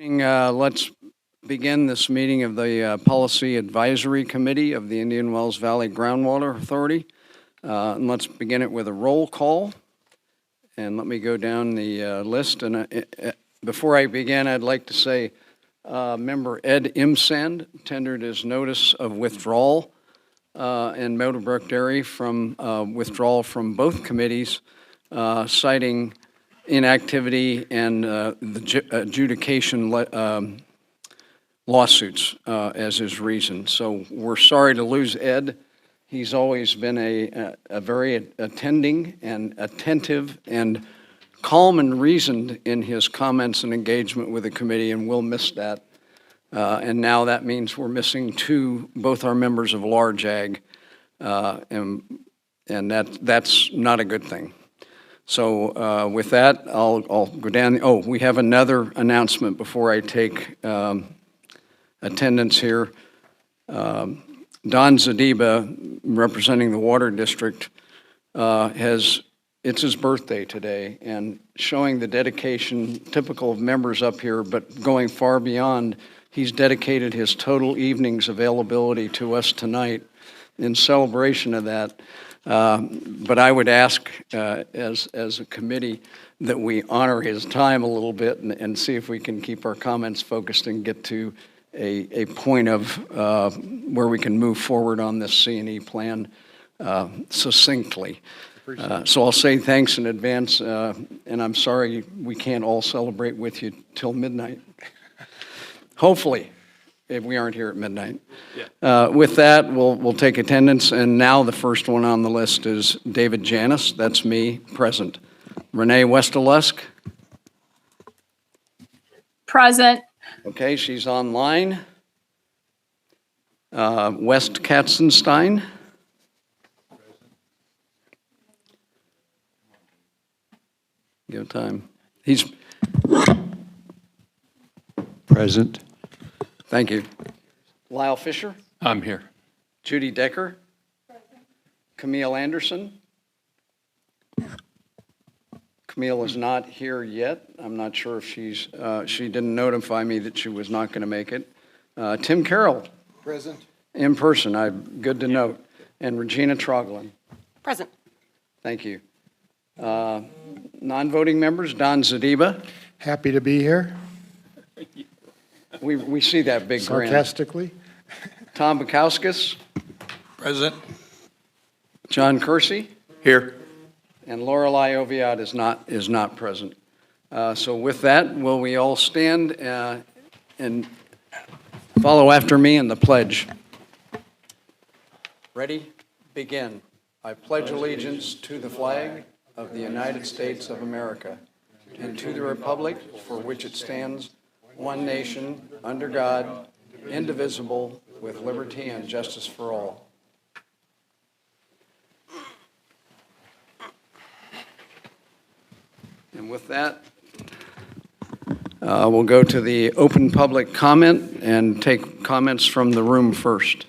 Let's begin this meeting of the Policy Advisory Committee of the Indian Wells Valley Groundwater Authority. And let's begin it with a roll call. And let me go down the list. And before I begin, I'd like to say Member Ed Imsand tendered his notice of withdrawal in Meadowbrook Dairy from withdrawal from both committees, citing inactivity and the adjudication lawsuits as his reason. So we're sorry to lose Ed. He's always been a very attending and attentive and calm and reasoned in his comments and engagement with the committee, and we'll miss that. And now that means we're missing both our members of large ag, and that's not a good thing. So with that, I'll go down. Oh, we have another announcement before I take attendance here. Don Zadiba, representing the Water District, it's his birthday today, and showing the dedication typical of members up here, but going far beyond, he's dedicated his total evening's availability to us tonight in celebration of that. But I would ask, as a committee, that we honor his time a little bit and see if we can keep our comments focused and get to a point of where we can move forward on this C&E plan succinctly. So I'll say thanks in advance, and I'm sorry we can't all celebrate with you till midnight. Hopefully, if we aren't here at midnight. Yeah. With that, we'll take attendance, and now the first one on the list is David Janis. That's me, present. Renee Westelusk. Present. Okay, she's online. West Katzenstein. Give time. He's present. Thank you. Lyle Fisher. I'm here. Judy Decker. Present. Camille Anderson. Camille is not here yet. I'm not sure if she didn't notify me that she was not going to make it. Tim Carroll. Present. In person, good to note. And Regina Troglin. Present. Thank you. Non-voting members, Don Zadiba. Happy to be here. We see that big grin. Sarcastically. Tom Bukowskis. Present. John Kersey. Here. And Lorelei Oviatt is not present. So with that, will we all stand and follow after me in the pledge? Ready? Begin. I pledge allegiance to the flag of the United States of America and to the republic for which it stands, one nation, under God, indivisible, with liberty and justice for all. And with that, we'll go to the open public comment and take comments from the room first.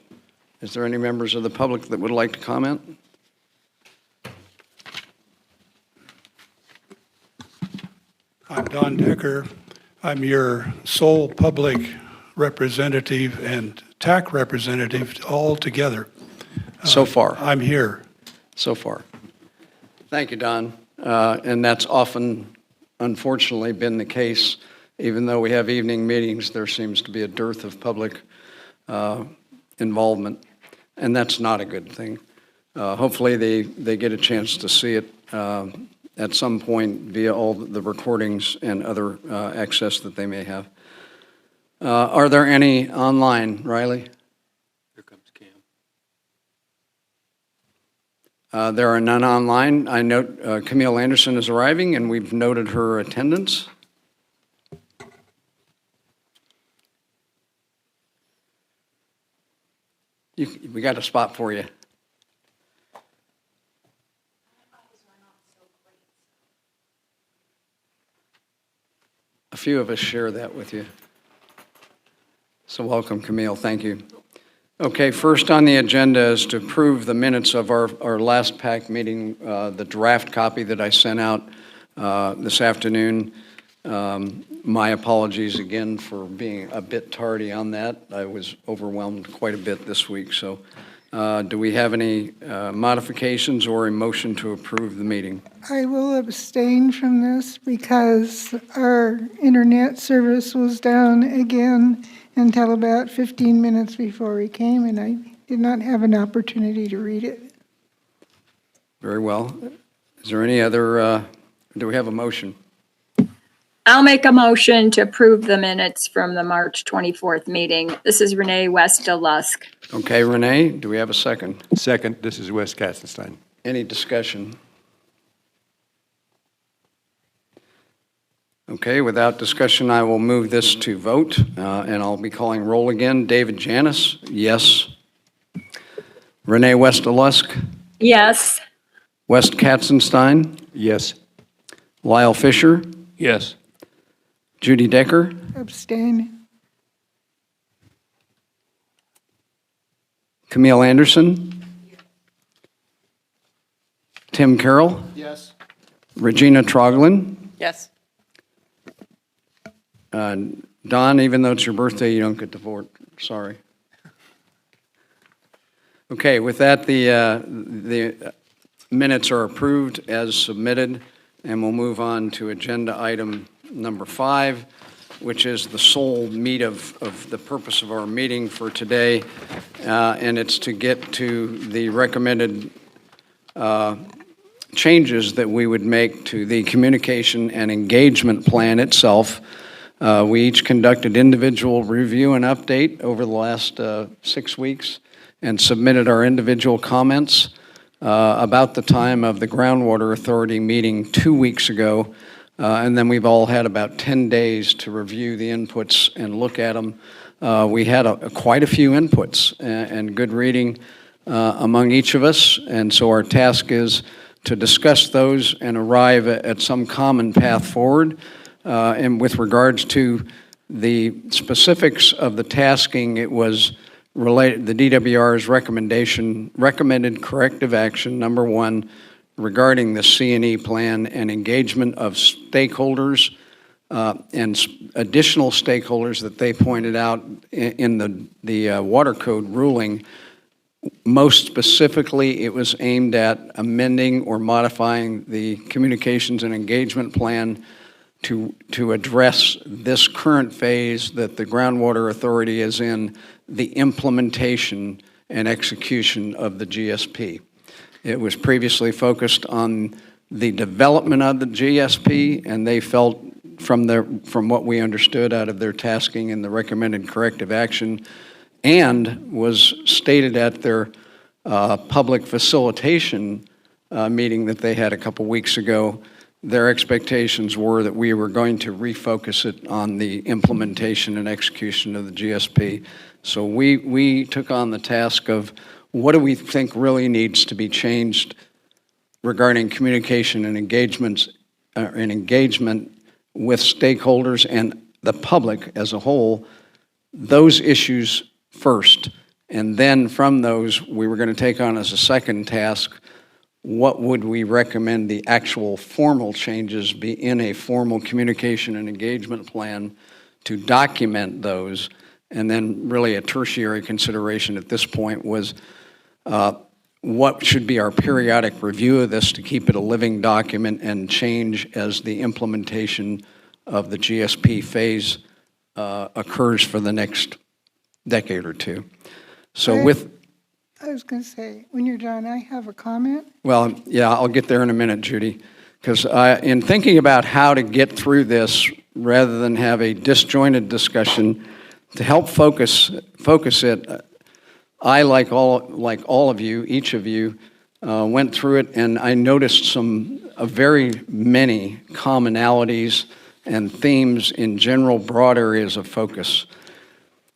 Is there any members of the public that would like to comment? I'm Don Decker. I'm your sole public representative and TAC representative all together. So far. I'm here. So far. Thank you, Don. And that's often, unfortunately, been the case. Even though we have evening meetings, there seems to be a dearth of public involvement, and that's not a good thing. Hopefully they get a chance to see it at some point via all the recordings and other access that they may have. Are there any online, Riley? Here comes There Cam. are none online. I note Camille Anderson is arriving, and we've noted her attendance. We got a spot for you. A few of us share that with you. So welcome, Camille. Thank you. Okay, first on the agenda is to approve the minutes of our last PAC meeting, the draft copy that I sent out this afternoon. My apologies again for being a bit tardy on that. I was overwhelmed quite a bit this week. So do we have any modifications or a motion to approve the meeting? I will abstain from this because our internet service was down again until about 15 minutes before we came, and I did not have an opportunity to read it. Very well. Is there any other, do we have a motion? I'll make a motion to approve the minutes from the March 24th meeting. This is Renee West Lusk. Okay, Renee, do we have a second? Second, this is Wes Katzenstein. Any discussion? Okay, without discussion, I will move this to vote, and I'll be calling roll again. David Janis, yes. Renee West Lusk, Yes. West Katzenstein, Yes. Lyle Fisher, Yes. Judy Decker, Abstain. Camille Anderson, Tim Carroll, Yes. Regina Troglin. Yes. Don, even though it's your birthday, you don't get to vote. Sorry. Okay, with that, the minutes are approved as submitted, and we'll move on to agenda item number 5, which is the sole meat of the purpose of our meeting for today, and it's to get to the recommended changes that we would make to the communication and engagement plan itself. We each conducted individual review and update over the last 6 weeks and submitted our individual comments about the time of the Groundwater Authority meeting 2 weeks ago. And then we've all had about 10 days to review the inputs and look at them. We had quite a few inputs and good reading among each of us. And so our task is to discuss those and arrive at some common path forward. And with regards to the specifics of the tasking, it was related, the DWR's recommended corrective action, number 1, regarding the C&E plan and engagement of stakeholders and additional stakeholders that they pointed out in the Water Code ruling. Most specifically, it was aimed at amending or modifying the communications and engagement plan to address this current phase that the Groundwater Authority is in, the implementation and execution of the GSP. It was previously focused on the development of the GSP, and they felt from what we understood out of their tasking and the recommended corrective action, and was stated at their public facilitation meeting that they had a couple weeks ago, their expectations were that we were going to refocus it on the implementation and execution of the GSP. So we took on the task of what do we think really needs to be changed regarding communication and engagement with stakeholders and the public as a whole, those issues first. And then from those, we were going to take on as a second task, what would we recommend the actual formal changes be in a formal communication and engagement plan to document those. And then really a tertiary consideration at this point was what should be our periodic review of this to keep it a living document and change as the implementation of the GSP phase occurs for the next decade or two. So I was going to say, when you're done, I have a comment. Well, yeah, I'll get there in a minute, Judy, because in thinking about how to get through this rather than have a disjointed discussion, to help focus it, I, like all of you, each of you, went through it, and I noticed very many commonalities and themes in general broad areas of focus.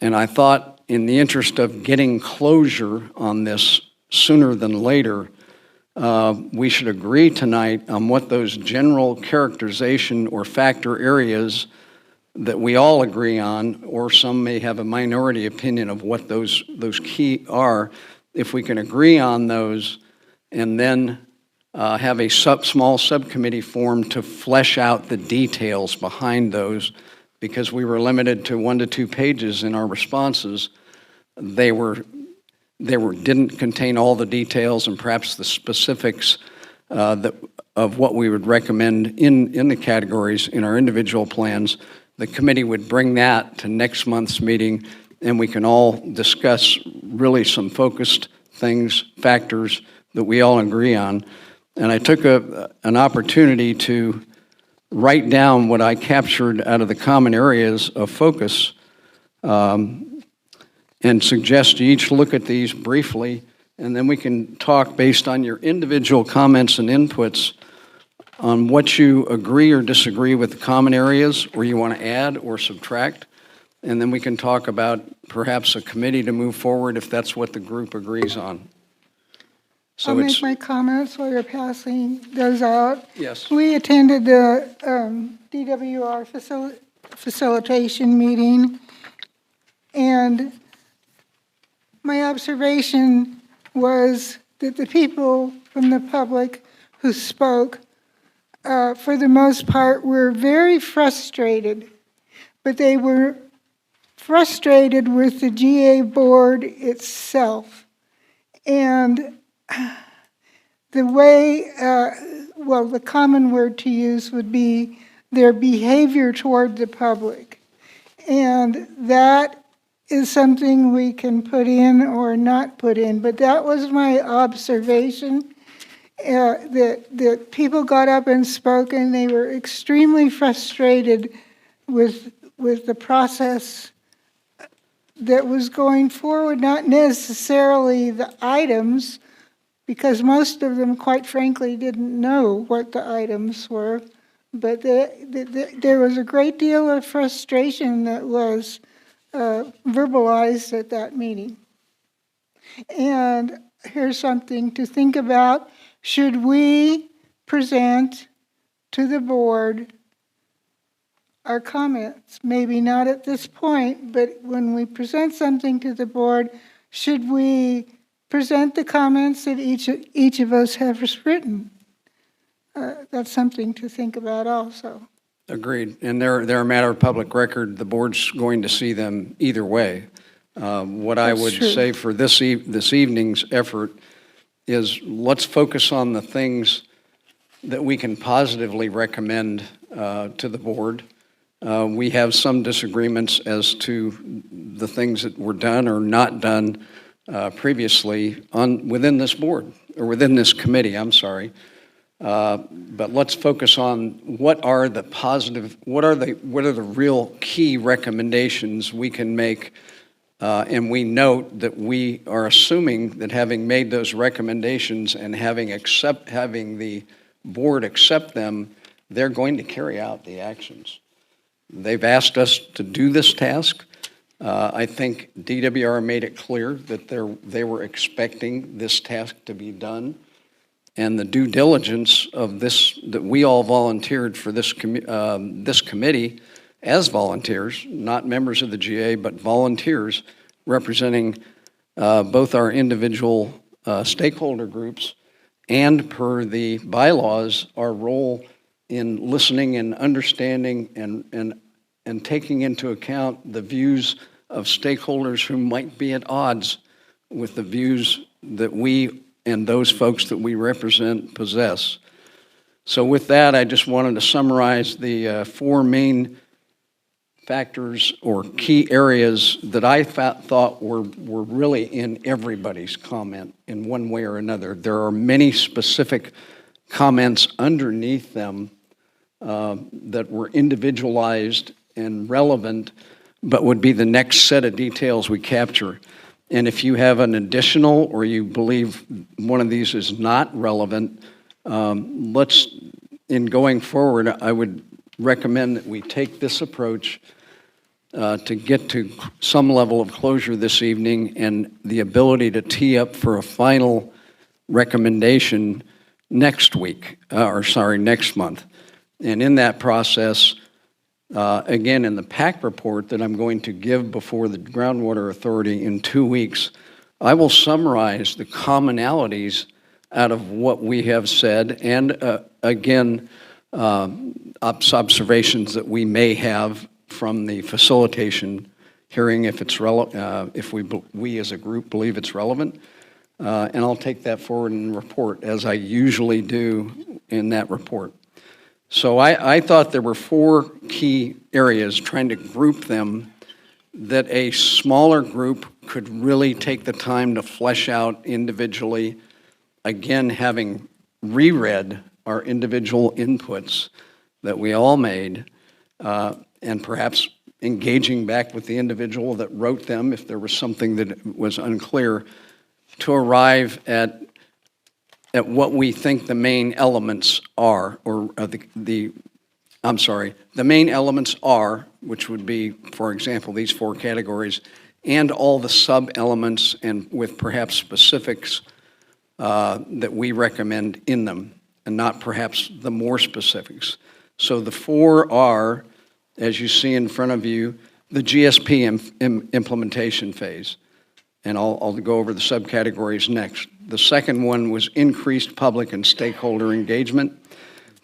And I thought, in the interest of getting closure on this sooner than later, we should agree tonight on what those general characterization or factor areas that we all agree on, or some may have a minority opinion of what those key are. If we can agree on those and then have a small subcommittee formed to flesh out the details behind those, because we were limited to 1 to 2 pages in our responses. They didn't contain all the details and perhaps the specifics of what we would recommend in the categories in our individual plans. The committee would bring that to next month's meeting, and we can all discuss really some focused things, factors that we all agree on. And I took an opportunity to write down what I captured out of the common areas of focus, and suggest you each look at these briefly, and then we can talk based on your individual comments and inputs on what you agree or disagree with the common areas, or you want to add or subtract. And then we can talk about perhaps a committee to move forward if that's what the group agrees on. So I'll make my comments while you're passing those out. Yes. We attended the DWR facilitation meeting, and my observation was that the people from the public who spoke, for the most part, were very frustrated, but they were frustrated with the GA board itself. And the way, the common word to use would be their behavior toward the public. And that is something we can put in or not put in. But that was my observation, that people got up and spoke, and they were extremely frustrated with the process that was going forward, not necessarily the items, because most of them, quite frankly, didn't know what the items were, but there was a great deal of frustration that was verbalized at that meeting. And here's something to think about. Should we present to the board our comments? Maybe not at this point, but when we present something to the board, should we present the comments that each of us have written? That's something to think about also. Agreed. And they're a matter of public record. The board's going to see them either way. What I would say for this evening's effort is let's focus on the things that we can positively recommend to the board. We have some disagreements as to the things that were done or not done previously within this board, or within this committee, I'm sorry. But let's focus on what are the real key recommendations we can make. And we note that we are assuming that having made those recommendations and having the board accept them, they're going to carry out the actions. They've asked us to do this task. I think DWR made it clear that they were expecting this task to be done. And the due diligence of this, that we all volunteered for this committee as volunteers, not members of the GA, but volunteers representing both our individual stakeholder groups and, per the bylaws, our role in listening and understanding and taking into account the views of stakeholders who might be at odds with the views that we and those folks that we represent possess. So with that, I just wanted to summarize the 4 main factors or key areas that I thought were really in everybody's comment in one way or another. There are many specific comments underneath them that were individualized and relevant, but would be the next set of details we capture. And if you have an additional, or you believe one of these is not relevant, in going forward, I would recommend that we take this approach to get to some level of closure this evening and the ability to tee up for a final recommendation next month. And in that process, again, in the PAC report that I'm going to give before the Groundwater Authority in 2 weeks, I will summarize the commonalities out of what we have said, and again, observations that we may have from the facilitation hearing if it's if we as a group believe it's relevant. And I'll take that forward and report, as I usually do in that report. So I thought there were 4 key areas, trying to group them, that a smaller group could really take the time to flesh out individually, again, having reread our individual inputs that we all made, and perhaps engaging back with the individual that wrote them if there was something that was unclear, to arrive at what we think the main elements are, or the main elements are, which would be, for example, these 4 categories, and all the sub-elements, and with perhaps specifics that we recommend in them, and not perhaps the more specifics. So the 4 are, as you see in front of you, the GSP implementation phase. And I'll go over the subcategories next. The second one was increased public and stakeholder engagement.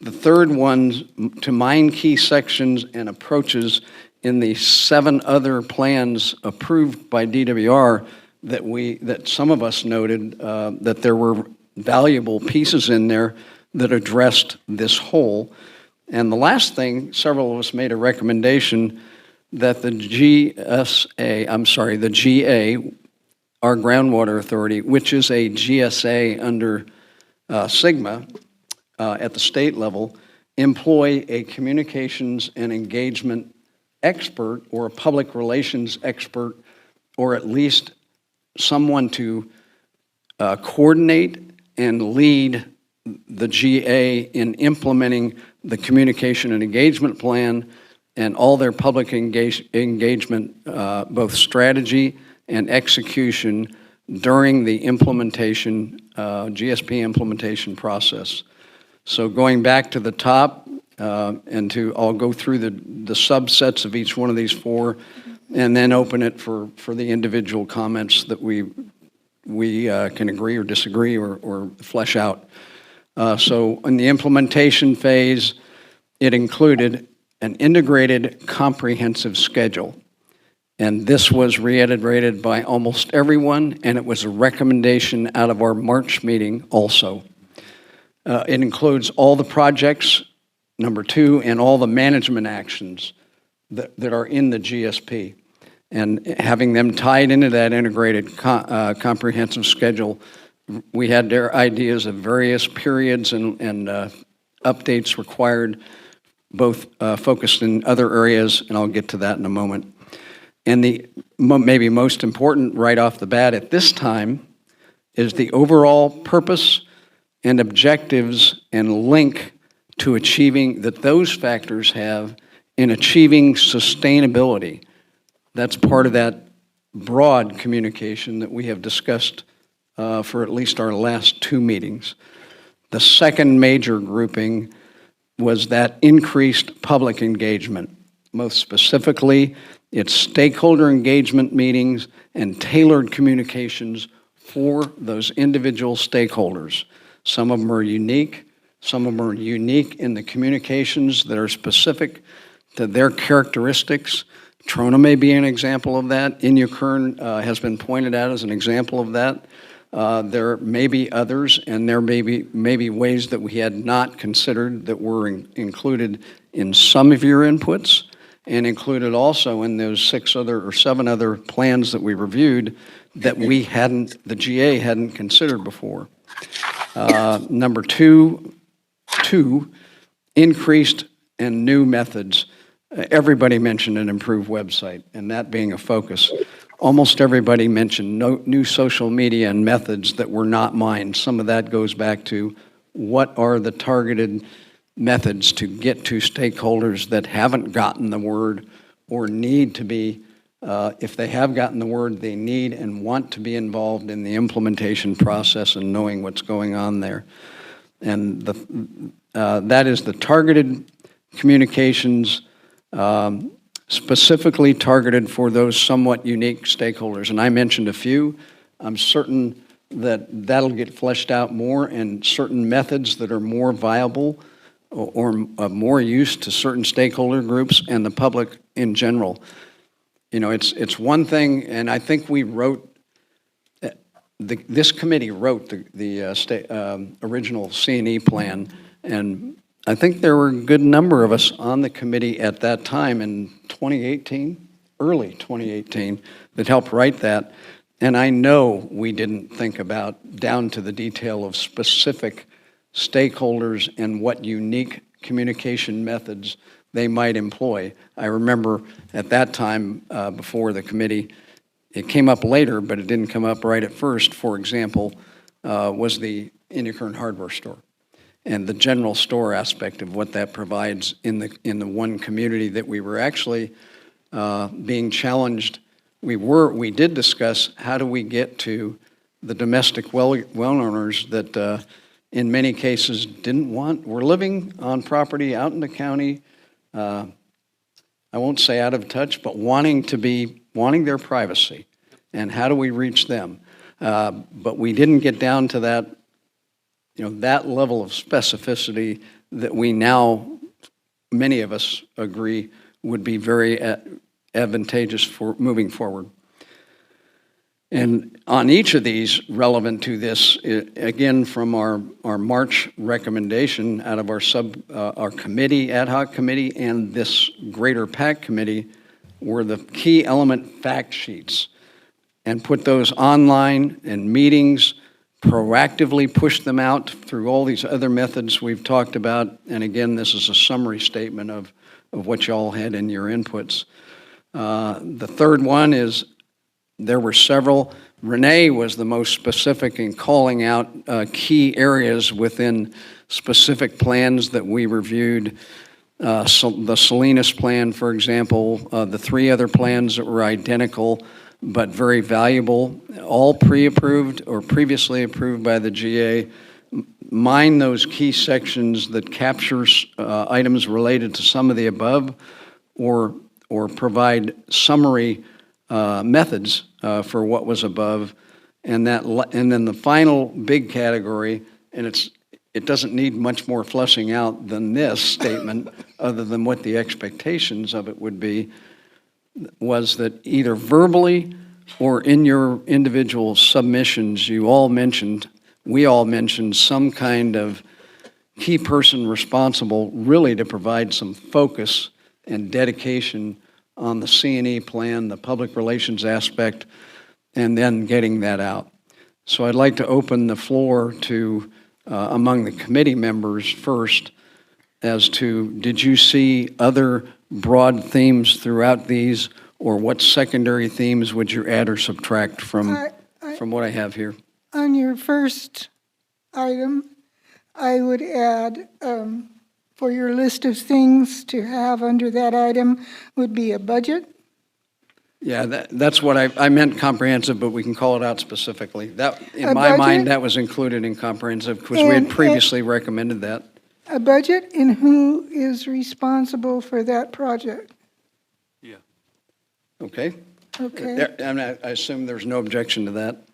The third one, to mine key sections and approaches in the 7 other plans approved by DWR that some of us noted that there were valuable pieces in there that addressed this whole. And the last thing, several of us made a recommendation that the GA, our Groundwater Authority, which is a GSA under SIGMA at the state level, employ a communications and engagement expert or a public relations expert, or at least someone to coordinate and lead the GA in implementing the communication and engagement plan and all their public engagement, both strategy and execution during the implementation, GSP implementation process. So going back to the top, I'll go through the subsets of each one of these 4, and then open it for the individual comments that we can agree or disagree or flesh out. So in the implementation phase, it included an integrated comprehensive schedule. And this was reiterated by almost everyone, and it was a recommendation out of our March meeting also. It includes all the projects, number 2, and all the management actions that are in the GSP. And having them tied into that integrated comprehensive schedule, we had their ideas of various periods and updates required, both focused in other areas, and I'll get to that in a moment. And the maybe most important right off the bat at this time is the overall purpose and objectives and link to achieving that those factors have in achieving sustainability. That's part of that broad communication that we have discussed for at least our last 2 meetings. The second major grouping was that increased public engagement. Most specifically, it's stakeholder engagement meetings and tailored communications for those individual stakeholders. Some of them are unique. Some of them are unique in the communications that are specific to their characteristics. Trona may be an example of that. Inyakern has been pointed out as an example of that. There may be others, and there may be ways that we had not considered that were included in some of your inputs, and included also in those 7 other plans that we reviewed that the GA hadn't considered before. Number two, increased and new methods. Everybody mentioned an improved website, and that being a focus. Almost everybody mentioned new social media and methods that were not mine. Some of that goes back to what are the targeted methods to get to stakeholders that haven't gotten the word or need to be, if they have gotten the word, they need and want to be involved in the implementation process and knowing what's going on there. And that is the targeted communications, specifically targeted for those somewhat unique stakeholders. And I mentioned a few. I'm certain that'll get fleshed out more, and certain methods that are more viable or of more use to certain stakeholder groups and the public in general. You know, it's one thing, and I think we wrote, this committee wrote the original C&E plan, and I think there were a good number of us on the committee at that time in 2018, early 2018, that helped write that. And I know we didn't think about down to the detail of specific stakeholders and what unique communication methods they might employ. I remember at that time, before the committee, it came up later, but it didn't come up right at first. For example, was the Indian hardware store and the general store aspect of what that provides in the one community that we were actually being challenged. We did discuss how do we get to the domestic well owners that in many cases were living on property out in the county, I won't say out of touch, but wanting their privacy, and how do we reach them? But we didn't get down to that, that level of specificity that we now, many of us agree, would be very advantageous for moving forward. And on each of these relevant to this, again, from our March recommendation out of our committee, ad hoc committee, and this greater PAC committee, were the key element fact sheets, and put those online in meetings, proactively push them out through all these other methods we've talked about. And again, this is a summary statement of what y'all had in your inputs. The third one is, there were several. Renee was the most specific in calling out key areas within specific plans that we reviewed. The Salinas plan, for example, the three other plans that were identical but very valuable, all pre-approved or previously approved by the GA. Mine those key sections that captures items related to some of the above, or provide summary methods for what was above, and then the final big category, and it doesn't need much more fleshing out than this statement, other than what the expectations of it would be, was that either verbally or in your individual submissions, we all mentioned some kind of key person responsible really to provide some focus and dedication on the C&E plan, the public relations aspect, and then getting that out. So I'd like to open the floor to, among the committee members first, as to, did you see other broad themes throughout these, or what secondary themes would you add or subtract from what I have here? On your first item, I would add, for your list of things to have under that item would be a budget. Yeah, that's what I meant comprehensive, but we can call it out specifically. That, in A my budget? mind, that was included in comprehensive because we had And- previously recommended that. A budget and who is responsible for that project. Okay? Okay. And I assume there's no objection to that.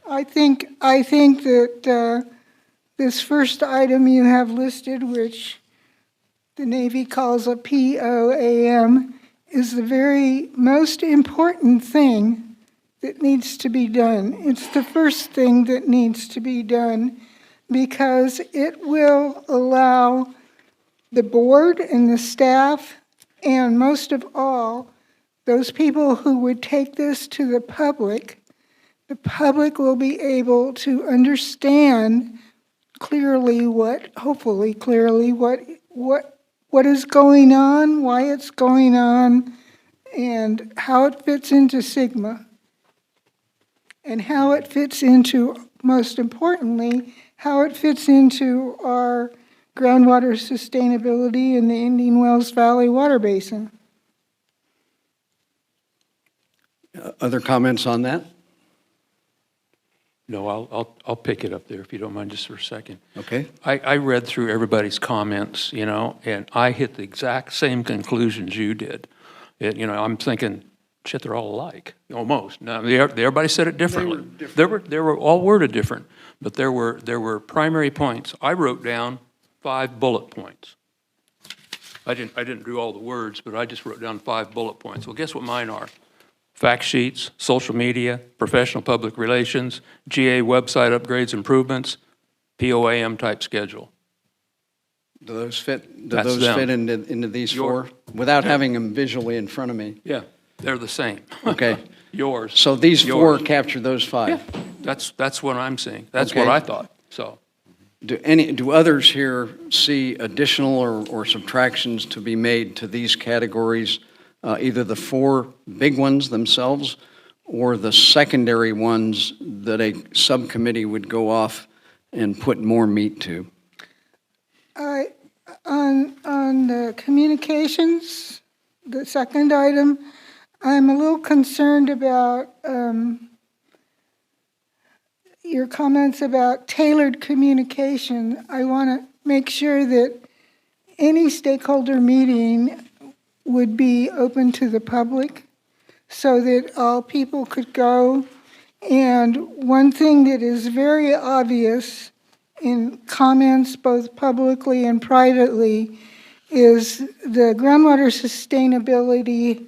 I think that this first item you have listed, which the Navy calls a POAM, is the very most important thing that needs to be done. It's the first thing that needs to be done because it will allow the board and the staff, and most of all, those people who would take this to the public will be able to understand hopefully clearly what is going on, why it's going on, and how it fits into Sigma, and how it fits into, most importantly, how it fits into our groundwater sustainability in the Indian Wells Valley water basin. Other comments on that? No, I'll pick it up there if you don't mind just for a second. Okay. I read through everybody's comments, and I hit the exact same conclusions you did. I'm thinking shit, they're all alike, almost. Now, everybody said it differently. They were all worded different, but there were primary points. I wrote down 5 bullet points. I didn't do all the words, but I just wrote down 5 bullet points. Well, guess what mine are? Fact sheets, social media, professional public relations, GA website upgrades, improvements, POAM type schedule. Do those fit, That's them. into these Your- 4? Without having them visually in front of me. Yeah, they're the same. Okay. Yours. So these 4 Yours. capture those 5? Yeah, that's what I'm seeing. That's what Okay. I thought, so. Do others here see additional or subtractions to be made to these categories, either the 4 big ones themselves or the secondary ones that a subcommittee would go off and put more meat to? On the communications, the second item, I'm a little concerned about your comments about tailored communication. I want to make sure that any stakeholder meeting would be open to the public so that all people could go. And one thing that is very obvious in comments both publicly and privately is the groundwater sustainability,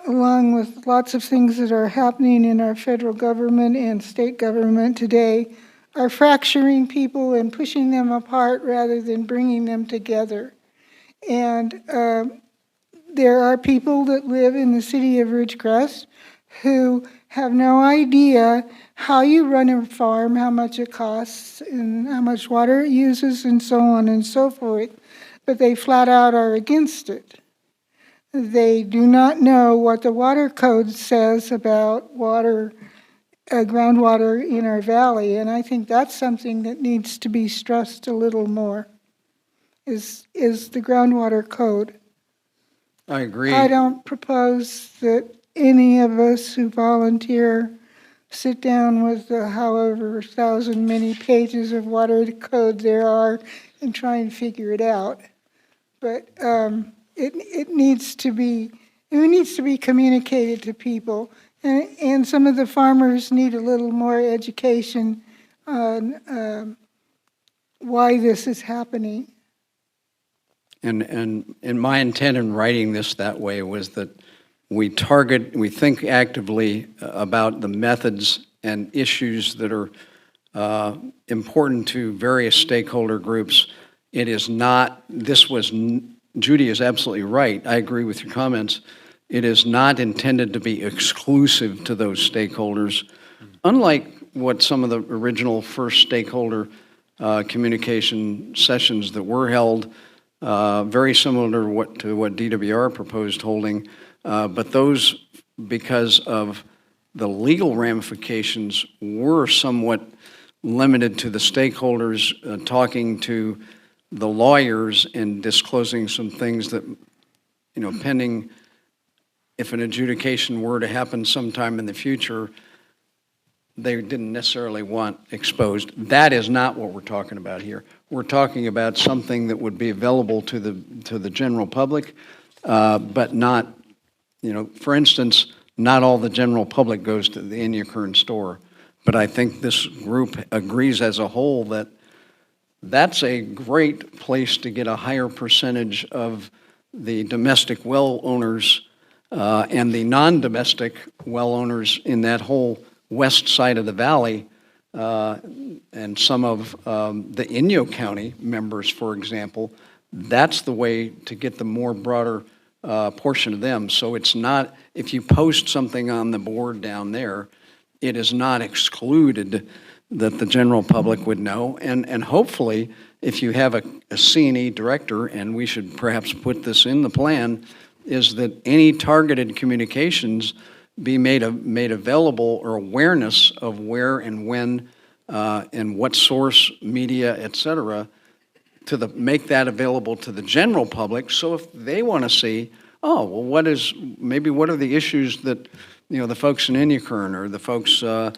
along with lots of things that are happening in our federal government and state government today, are fracturing people and pushing them apart rather than bringing them together. And there are people that live in the city of Ridgecrest who have no idea how you run a farm, how much it costs, and how much water it uses, and so on and so forth, but they flat out are against it. They do not know what the water code says about water, groundwater in our valley, and I think that's something that needs to be stressed a little more, is the groundwater code. I agree. I don't propose that any of us who volunteer sit down with the however thousand many pages of water code there are and try and figure it out. But it needs to be communicated to people, and some of the farmers need a little more education on why this is happening. And my intent in writing this that way was that we think actively about the methods and issues that are important to various stakeholder groups. It is not, Judy is absolutely right. I agree with your comments. It is not intended to be exclusive to those stakeholders, unlike what some of the original first stakeholder communication sessions that were held, very similar to what DWR proposed holding, but those, because of the legal ramifications, were somewhat limited to the stakeholders talking to the lawyers and disclosing some things that, pending if an adjudication were to happen sometime in the future, they didn't necessarily want exposed. That is not what we're talking about here. We're talking about something that would be available to the general public, but not, for instance, not all the general public goes to the Inyakern store. But I think this group agrees as a whole that that's a great place to get a higher percentage of the domestic well owners and the non-domestic well owners in that whole west side of the valley, and some of the Inyo County members, for example. That's the way to get the more broader portion of them. So it's not, if you post something on the board down there, it is not excluded that the general public would know. And hopefully, if you have a C&E director, and we should perhaps put this in the plan, is that any targeted communications be made available, or awareness of where and when and what source, media, et cetera, make that available to the general public. So if they want to see, what are the issues that the folks in Inyakern, or the folks, the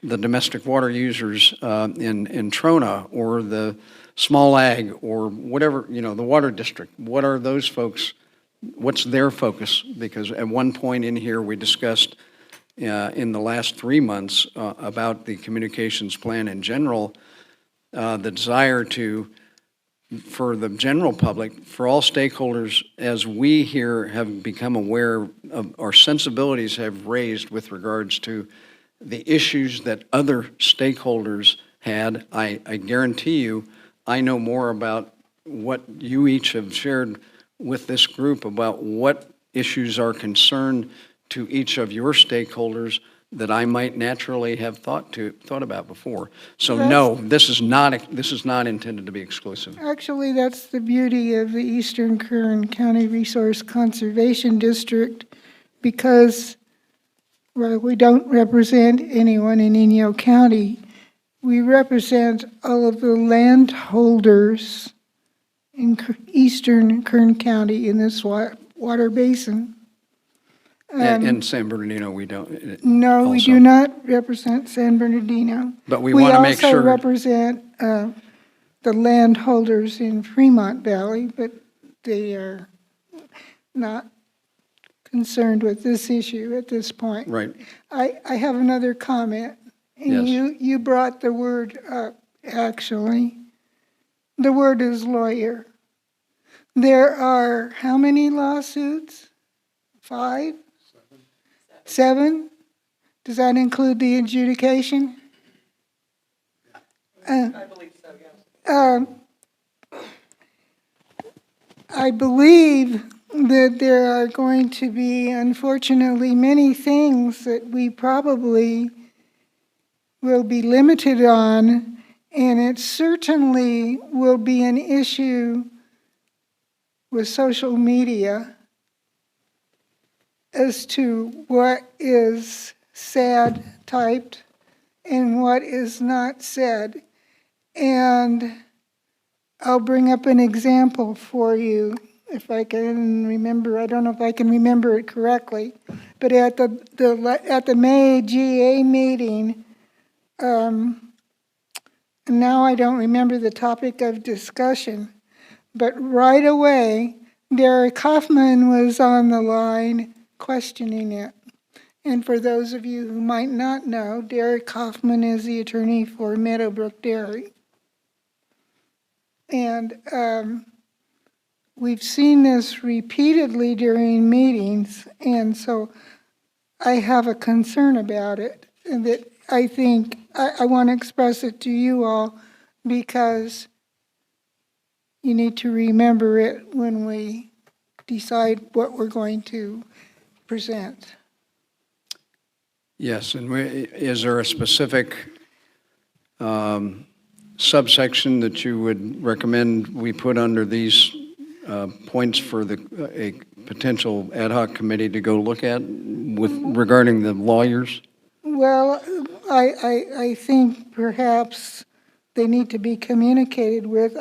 domestic water users in Trona, or the small ag, or whatever, the water district, what are those folks what's their focus? Because at one point in here, we discussed in the last 3 months about the communications plan in general, the desire for the general public, for all stakeholders, as we here have become aware of, our sensibilities have raised with regards to the issues that other stakeholders had. I guarantee you, I know more about what you each have shared with this group about what issues are concerned to each of your stakeholders that I might naturally have thought about before. So no, this is not intended to be exclusive. Actually, that's the beauty of the Eastern Kern County Resource Conservation District, because well, we don't represent anyone in Inyo County. We represent all of the landholders in Eastern Kern County in this water basin. In San Bernardino, we don't. No, we also. do not represent San Bernardino. But we want to make We also sure. represent the landholders in Fremont Valley, but they are not concerned with this issue at this point. Right. I have another comment. And Yes. you brought the word up, actually. The word is lawyer. There are how many lawsuits? 5? 7? Does that include the adjudication? I believe so, yes. I believe that there are going to be, unfortunately, many things that we probably will be limited on, and it certainly will be an issue with social media as to what is said, typed, and what is not said. And I'll bring up an example for you if I can remember. I don't know if I can remember it correctly, but at the May GA meeting, now I don't remember the topic of discussion, but right away, Derek Hoffman was on the line questioning it. And for those of you who might not know, Derek Hoffman is the attorney for Meadowbrook Dairy. And we've seen this repeatedly during meetings, and so I have a concern about it, and that I think I want to express it to you all, because you need to remember it when we decide what we're going to present. Yes, and is there a specific subsection that you would recommend we put under these points for a potential ad hoc committee to go look at regarding the lawyers? Well, I think perhaps they need to be communicated with.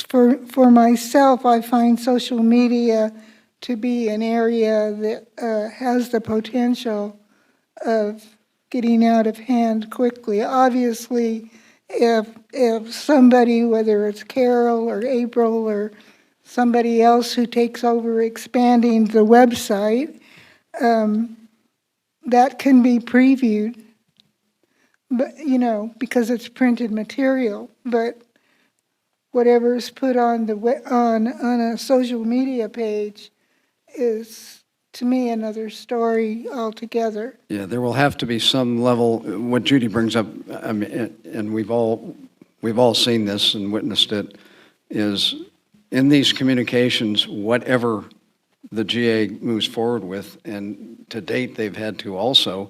For myself, I find social media to be an area that has the potential of getting out of hand quickly. Obviously, if somebody, whether it's Carol or April or somebody else who takes over expanding the website, that can be previewed, but because it's printed material. But whatever's put on on a social media page is, to me, another story altogether. Yeah, there will have to be some level. What Judy brings up, I mean, and we've all seen this and witnessed it, is in these communications, whatever the GA moves forward with, and to date they've had to also,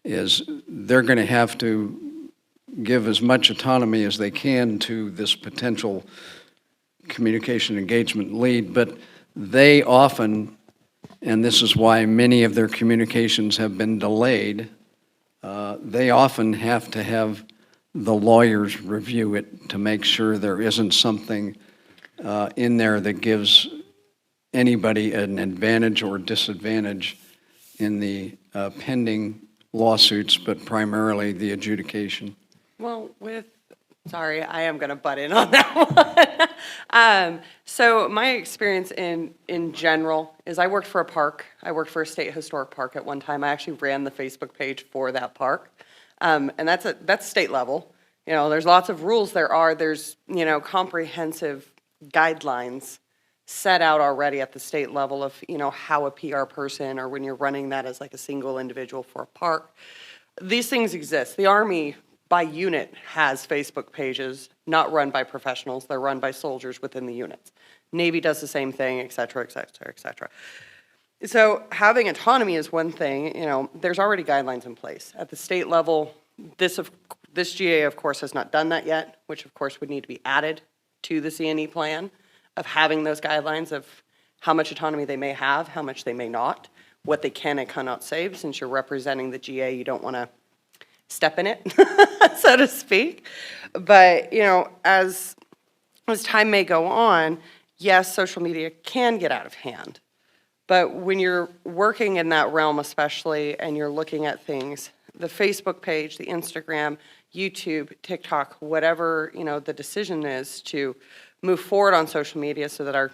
is they're going to have to give as much autonomy as they can to this potential communication engagement lead, but they often, and this is why many of their communications have been delayed, they often have to have the lawyers review it to make sure there isn't something in there that gives anybody an advantage or disadvantage in the pending lawsuits, but primarily the adjudication. Well, Sorry, I am going to butt in on that one. So my experience in general is I worked for a park. I worked for a state historic park at one time. I actually ran the Facebook page for that park. And that's state level. You know, there's lots of rules there's, you know, comprehensive guidelines set out already at the state level of, you know, how a PR person or when you're running that as like a single individual for a park. These things exist. The Army by unit has Facebook pages, not run by professionals. They're run by soldiers within the units. Navy does the same thing, et cetera, et cetera, et cetera. So having autonomy is one thing. You know, there's already guidelines in place. At the state level, this GA, of course, has not done that yet, which, of course, would need to be added to the C&E plan of having those guidelines of how much autonomy they may have, how much they may not, what they can and cannot say. Since you're representing the GA, you don't want to step in it, so to speak. But, you know, as time may go on, yes, social media can get out of hand. But when you're working in that realm especially, and you're looking at things, the Facebook page, the Instagram, YouTube, TikTok, whatever, you know, the decision is to move forward on social media so that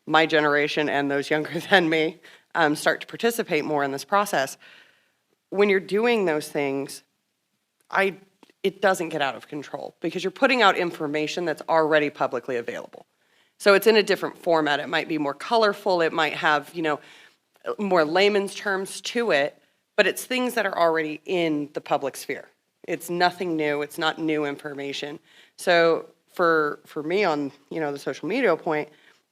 my generation and those younger than me start to participate more in this process. When you're doing those things, it doesn't get out of control because you're putting out information that's already publicly available. So it's in a different format. It might be more colorful. It might have, you know, more layman's terms to it, but it's things that are already in the public sphere. It's nothing new. It's not new information. So for me on, you know, the social media point,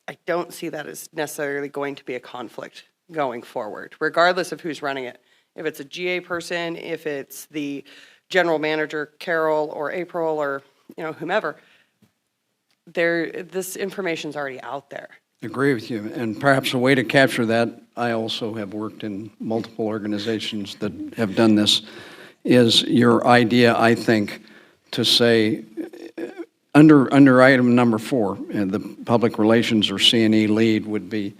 I don't see that as necessarily going to be a conflict going forward, regardless of who's running it. If it's a GA person, if it's the general manager, Carol or April or, you know, whomever, this information's already out there. Agree with you. And perhaps a way to capture that, I also have worked in multiple organizations that have done this, is your idea, I think, to say, under item number 4, the public relations or C&E lead would be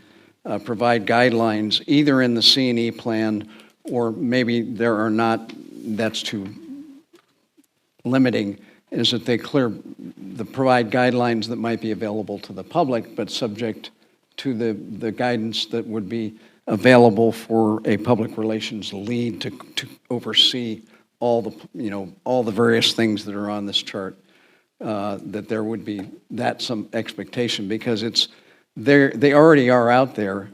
provide guidelines either in the C&E plan or maybe there are not, that's too limiting, is that they provide guidelines that might be available to the public, but subject to the guidance that would be available for a public relations lead to oversee all the various things that are on this chart. That there would be some expectation because they already are out there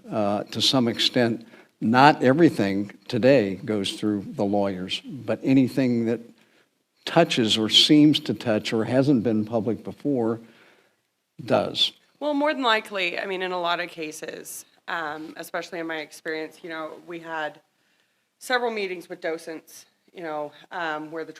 to some extent. Not everything today goes through the lawyers, but anything that touches or seems to touch or hasn't been public before does. Well, more than likely, I mean, in a lot of cases, especially in my experience, you know, we had several meetings with docents, you know, where the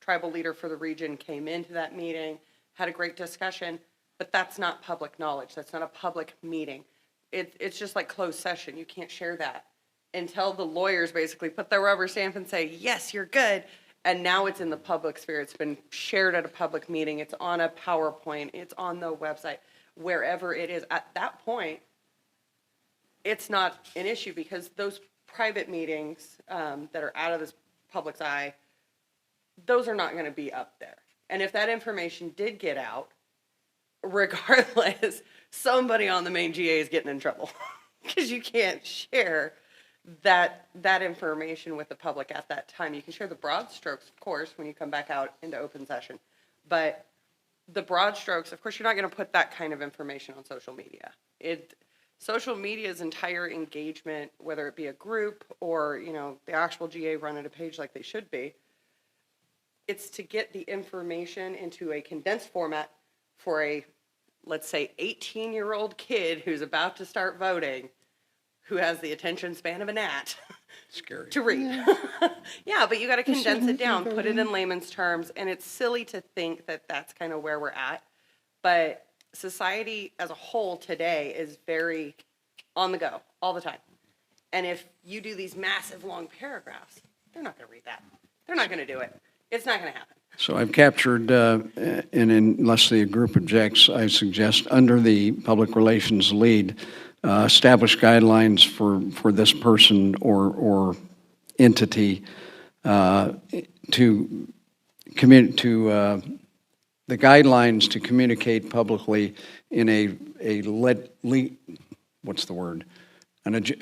tribal leader for the region came into that meeting, had a great discussion, but that's not public knowledge. That's not a public meeting. It's just like closed session. You can't share that until the lawyers basically put their rubber stamp and say, yes, you're good. And now it's in the public sphere. It's been shared at a public meeting. It's on a PowerPoint. It's on the website, wherever it is. At that point, it's not an issue because those private meetings that are out of this public's eye, those are not going to be up there. And if that information did get out, regardless, somebody on the main GA is getting in trouble because you can't share that information with the public at that time. You can share the broad strokes, of course, when you come back out into open session. But the broad strokes, of course, you're not going to put that kind of information on social media. Social media's entire engagement, whether it be a group or, you know, the actual GA running a page like they should be, it's to get the information into a condensed format for a, let's say, 18-year-old kid who's about to start voting, who has the attention span of a gnat. Scary. To read. Yeah, but you got to condense it down, put it in layman's terms, and it's silly to think that that's kind of where we're at. But society as a whole today is very on the go all the time. And if you do these massive long paragraphs, they're not going to read that. They're not going to do it. It's not going to happen. So I've captured, and unless the group objects, I suggest under the public relations lead, establish guidelines for this person or entity to the guidelines to communicate publicly in what's the word?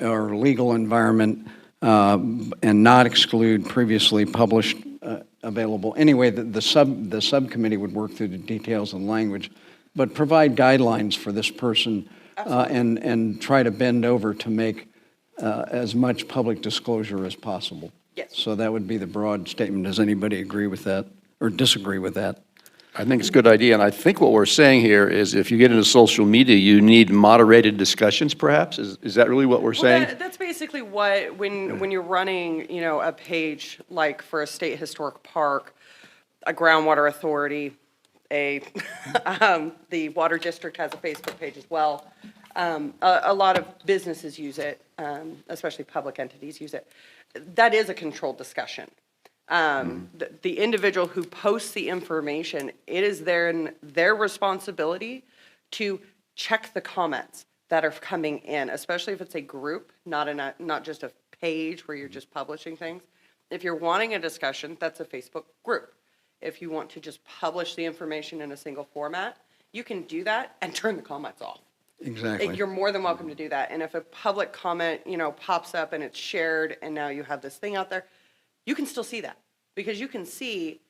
Or legal environment, and not exclude previously published available. Anyway, the subcommittee would work through the details and language, but provide guidelines for this person and try to bend over to make as much public disclosure as possible. Yes. So that would be the broad statement. Does anybody agree with that or disagree with that? I think it's a good idea, and I think what we're saying here is if you get into social media, you need moderated discussions, perhaps? Is that really what we're saying? Well, that's basically what, when you're running, you know, a page like for a state historic park, a groundwater authority, the water district has a Facebook page as well. A lot of businesses use it, especially public entities use it. That is a controlled discussion. The individual who posts the information, it is their responsibility to check the comments that are coming in, especially if it's a group, not just a page where you're just publishing things. If you're wanting a discussion, that's a Facebook group. If you want to just publish the information in a single format, you can do that and turn the comments off. Exactly. You're more than welcome to do that. And if a public comment, you know, pops up and it's shared and now you have this thing out there, you can still see that because you can see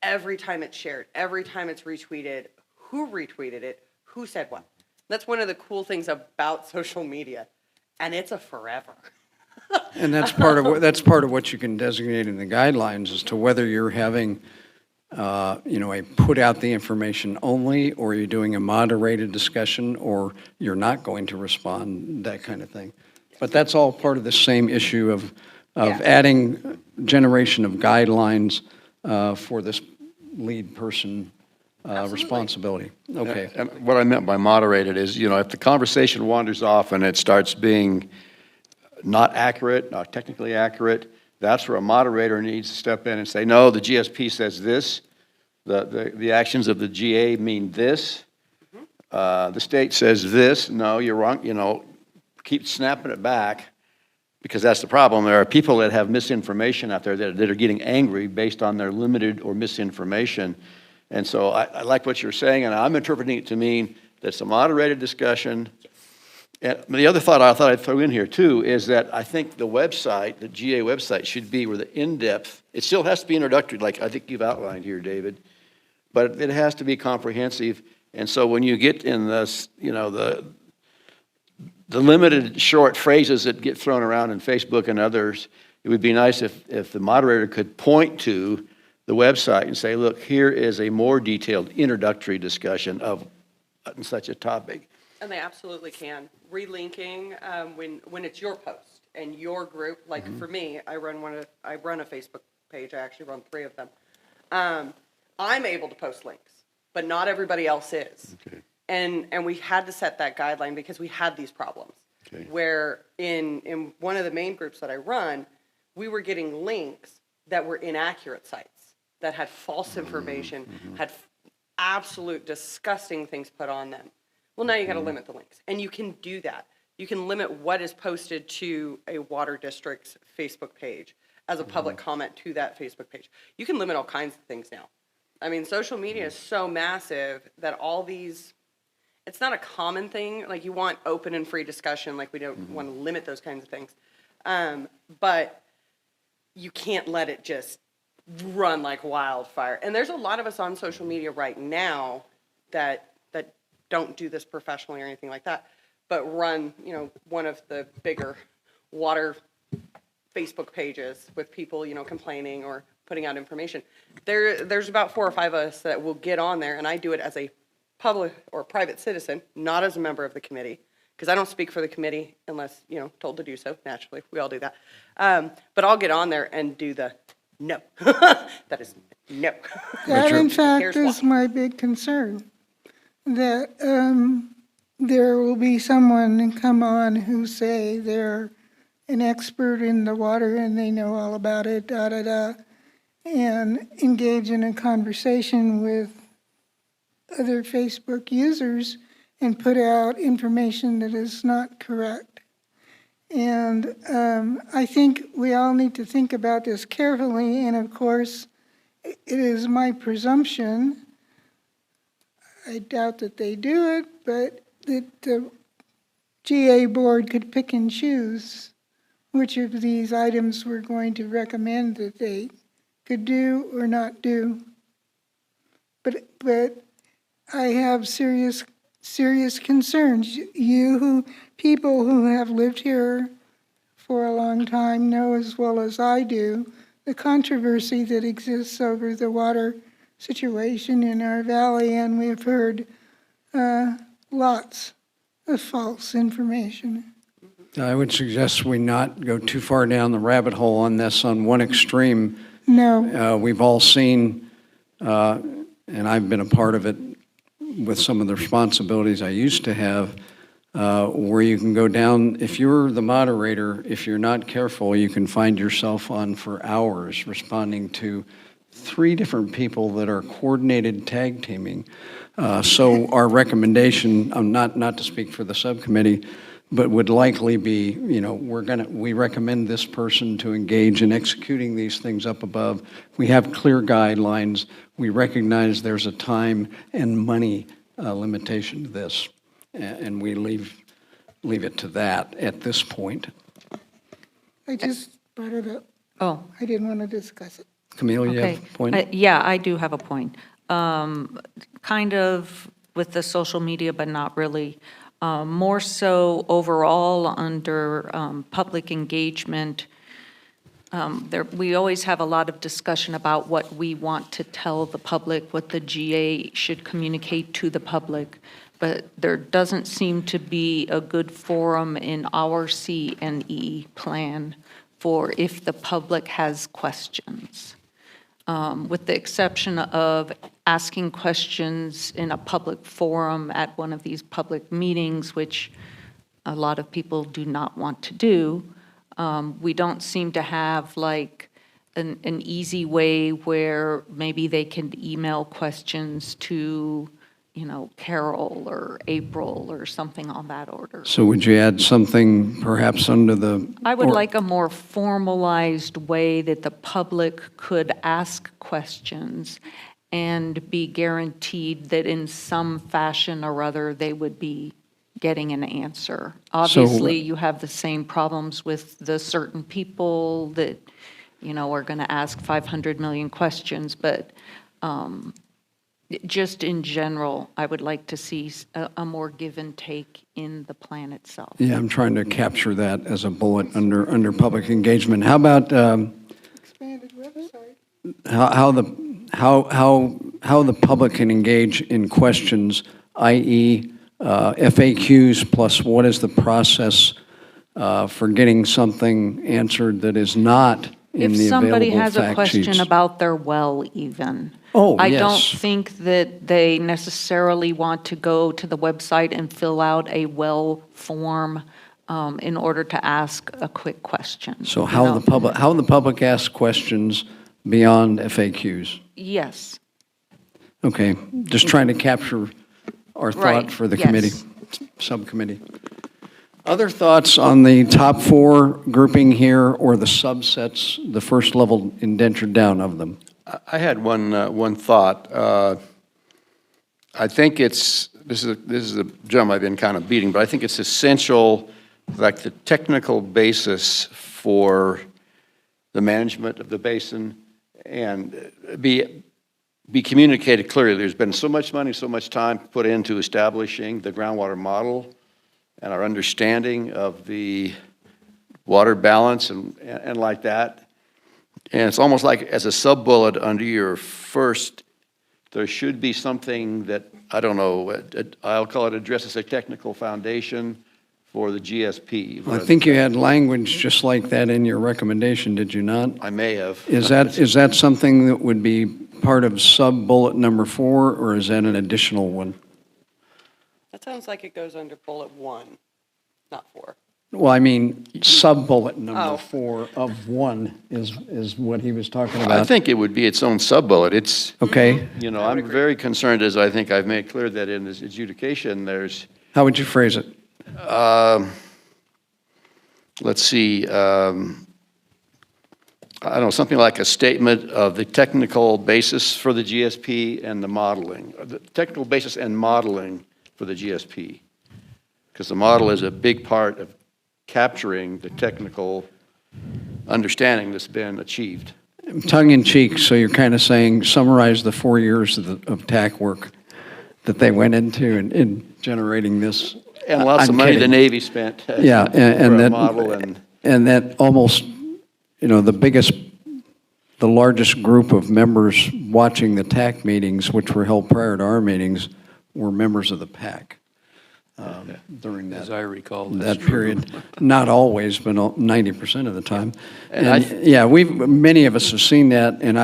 every time it's shared, every time it's retweeted, who retweeted it, who said what. That's one of the cool things about social media, and it's a forever. And that's part of what you can designate in the guidelines as to whether you're having, a put out the information only, or you're doing a moderated discussion, or you're not going to respond, that kind of thing. But that's all part of the same issue of adding generation of guidelines for this lead person responsibility. Okay. And what I meant by moderated is, if the conversation wanders off and it starts being not accurate, not technically accurate, that's where a moderator needs to step in and say, no, the GSP says this, the actions of the GA mean this, the state says this, no, you're wrong, keep snapping it back, because that's the problem. There are people that have misinformation out there that are getting angry based on their limited or misinformation. And so I like what you're saying, and I'm interpreting it to mean that it's a moderated discussion. And the other thought I thought I'd throw in here too is that I think the website, the GA website, should be where the in-depth, it still has to be introductory, like I think you've outlined here, David, but it has to be comprehensive. And so when you get in this, the limited short phrases that get thrown around in Facebook and others, it would be nice if the moderator could point to the website and say, look, here is a more detailed introductory discussion of such a topic. And they absolutely can. Relinking when it's your post and your group, like for me, I run a Facebook page. I actually run 3 of them. I'm able to post links, but not everybody else is. Okay. And we had to set that guideline because we had these problems. Okay. Where in one of the main groups that I run, we were getting links that were inaccurate sites, that had false information, had absolute disgusting things put on them. Well, now you got to limit the links, and you can do that. You can limit what is posted to a water district's Facebook page as a public comment to that Facebook page. You can limit all kinds of things now. I mean, social media is so massive that all these, it's not a common thing. Like, you want open and free discussion, like we don't want to limit those kinds of things. But you can't let it just run like wildfire. And there's a lot of us on social media right now that don't do this professionally or anything like that, but run, one of the bigger water Facebook pages with people, complaining or putting out information. There's about 4 or 5 of us that will get on there, and I do it as a public or private citizen, not as a member of the committee, because I don't speak for the committee unless, told to do so. Naturally, we all do that. But I'll get on there and do the no. That is no. That, in fact, Here's is why. my big concern, that there will be someone come on who say they're an expert in the water and they know all about it, and engage in a conversation with other Facebook users and put out information that is not correct. And I think we all need to think about this carefully, and of course, it is my presumption I doubt that they do it, but that the GA board could pick and choose which of these items we're going to recommend that they could do or not do. But I have serious concerns. People who have lived here for a long time know as well as I do the controversy that exists over the water situation in our valley, and we've heard lots of false information. I would suggest we not go too far down the rabbit hole on this. On one extreme, No, we've all seen, and I've been a part of it with some of the responsibilities I used to have, where you can go down, if you're the moderator, if you're not careful, you can find yourself on for hours responding to 3 different people that are coordinated tag teaming. So our recommendation, not to speak for the subcommittee, but would likely be, we recommend this person to engage in executing these things up above. We have clear guidelines. We recognize there's a time and money limitation to this, and we leave it to that at this point. I just brought it up. Oh, I didn't want to discuss it. Camille, you okay. have a point? Yeah, I do have a point. Kind of with the social media, but not really. More so overall under public engagement. We always have a lot of discussion about what we want to tell the public, what the GA should communicate to the public, but there doesn't seem to be a good forum in our C&E plan for if the public has questions. With the exception of asking questions in a public forum at one of these public meetings, which a lot of people do not want to do. We don't seem to have like an easy way where maybe they can email questions to, Carol or April or something on that order. So would you add something perhaps under the? I would like a more formalized way that the public could ask questions and be guaranteed that in some fashion or other they would be getting an answer. Obviously, you have the same problems with the certain people that, are going to ask 500 million questions, but just in general, I would like to see a more give and take in the plan itself. Yeah, I'm trying to capture that as a bullet under public engagement. How about Expanded website. how the public can engage in questions, i.e. FAQs plus what is the process for getting something answered that is not in If the somebody available has a fact question sheets? about their well even. Oh, I yes. don't think that they necessarily want to go to the website and fill out a well form in order to ask a quick question. So how the public asks questions beyond FAQs? Yes. Okay, just trying to capture our thought Right, for the yes. committee, subcommittee. Other thoughts on the top 4 grouping here or the subsets, the first level indentured down of them? I had one thought. I think this is a drum I've been kind of beating, but I think it's essential, like the technical basis for the management of the basin and be communicated clearly. There's been so much money, so much time put into establishing the groundwater model and our understanding of the water balance and like that. And it's almost like as a sub-bullet under your first, there should be something that, I don't know, I'll call it addresses a technical foundation for the GSP. I think you had language just like that in your recommendation, did you not? I may have. Is that something that would be part of sub-bullet number 4, or is that an additional one? That sounds like it goes under bullet 1, not 4. Well, I mean, sub-bullet number Oh. 4 of 1 is what he was talking about. I think it would be its own sub-bullet. It's, Okay, I'm very concerned, as I think I've made clear, that in this adjudication, there's, how would you phrase it? let's see, I don't know, something like a statement of the technical basis for the GSP and the modeling, the technical basis and modeling for the GSP. Because the model is a big part of capturing the technical understanding that's been achieved. Tongue in cheek, so you're kind of saying, summarize the 4 years of TAC work that they went into in generating this. And lots of I'm money the kidding. Navy spent. Yeah, for and a that, model and. and that almost, the largest group of members watching the TAC meetings, which were held prior to our meetings, were members of the PAC during As I recall. that's that true. period. Not always, but 90% of the time. And Yeah, many of us have seen that, and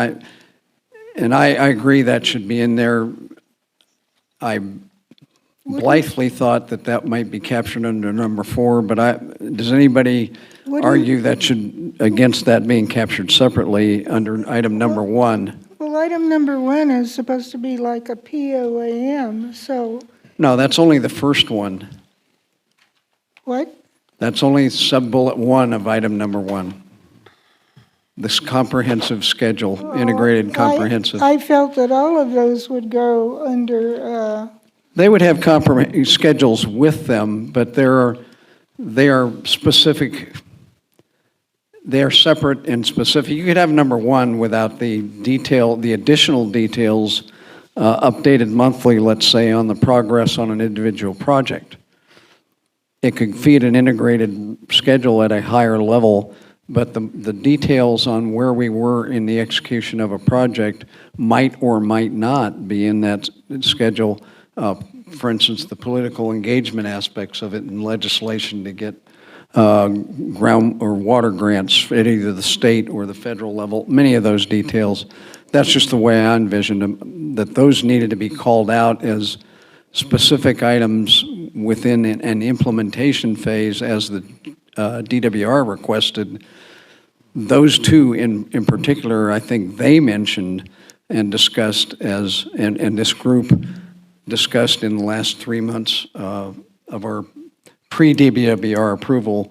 I agree that should be in there. I blithely thought that might be captured under number 4, but does anybody What do you- argue that against that being captured separately under item number 1? Well, item number 1 is supposed to be like a POAM, so No, that's only the first one. what? That's only sub-bullet 1 of item number 1. This comprehensive schedule, integrated comprehensive. I felt that all of those would go under, They would have schedules with them, but they are specific, they are separate and specific. You could have number 1 without the additional details updated monthly, let's say, on the progress on an individual project. It could feed an integrated schedule at a higher level, but the details on where we were in the execution of a project might or might not be in that schedule. For instance, the political engagement aspects of it and legislation to get ground or water grants at either the state or the federal level, many of those details. That's just the way I envisioned them, that those needed to be called out as specific items within an implementation phase as the DWR requested. Those two in particular, I think they mentioned and discussed and this group discussed in the last 3 months of our pre-DWR approval,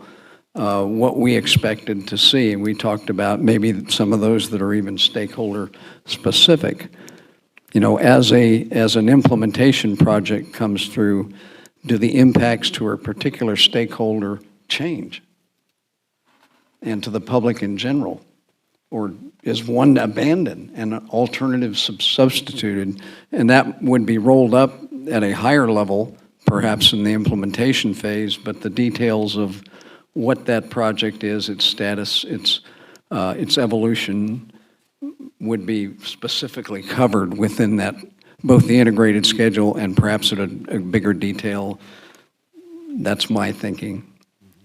what we expected to see. And we talked about maybe some of those that are even stakeholder specific. As an implementation project comes through, do the impacts to a particular stakeholder change? And to the public in general? Or is one abandoned and an alternative substituted? And that would be rolled up at a higher level, perhaps in the implementation phase, but the details of what that project is, its status, its evolution, would be specifically covered within that, both the integrated schedule and perhaps at a bigger detail. That's my thinking.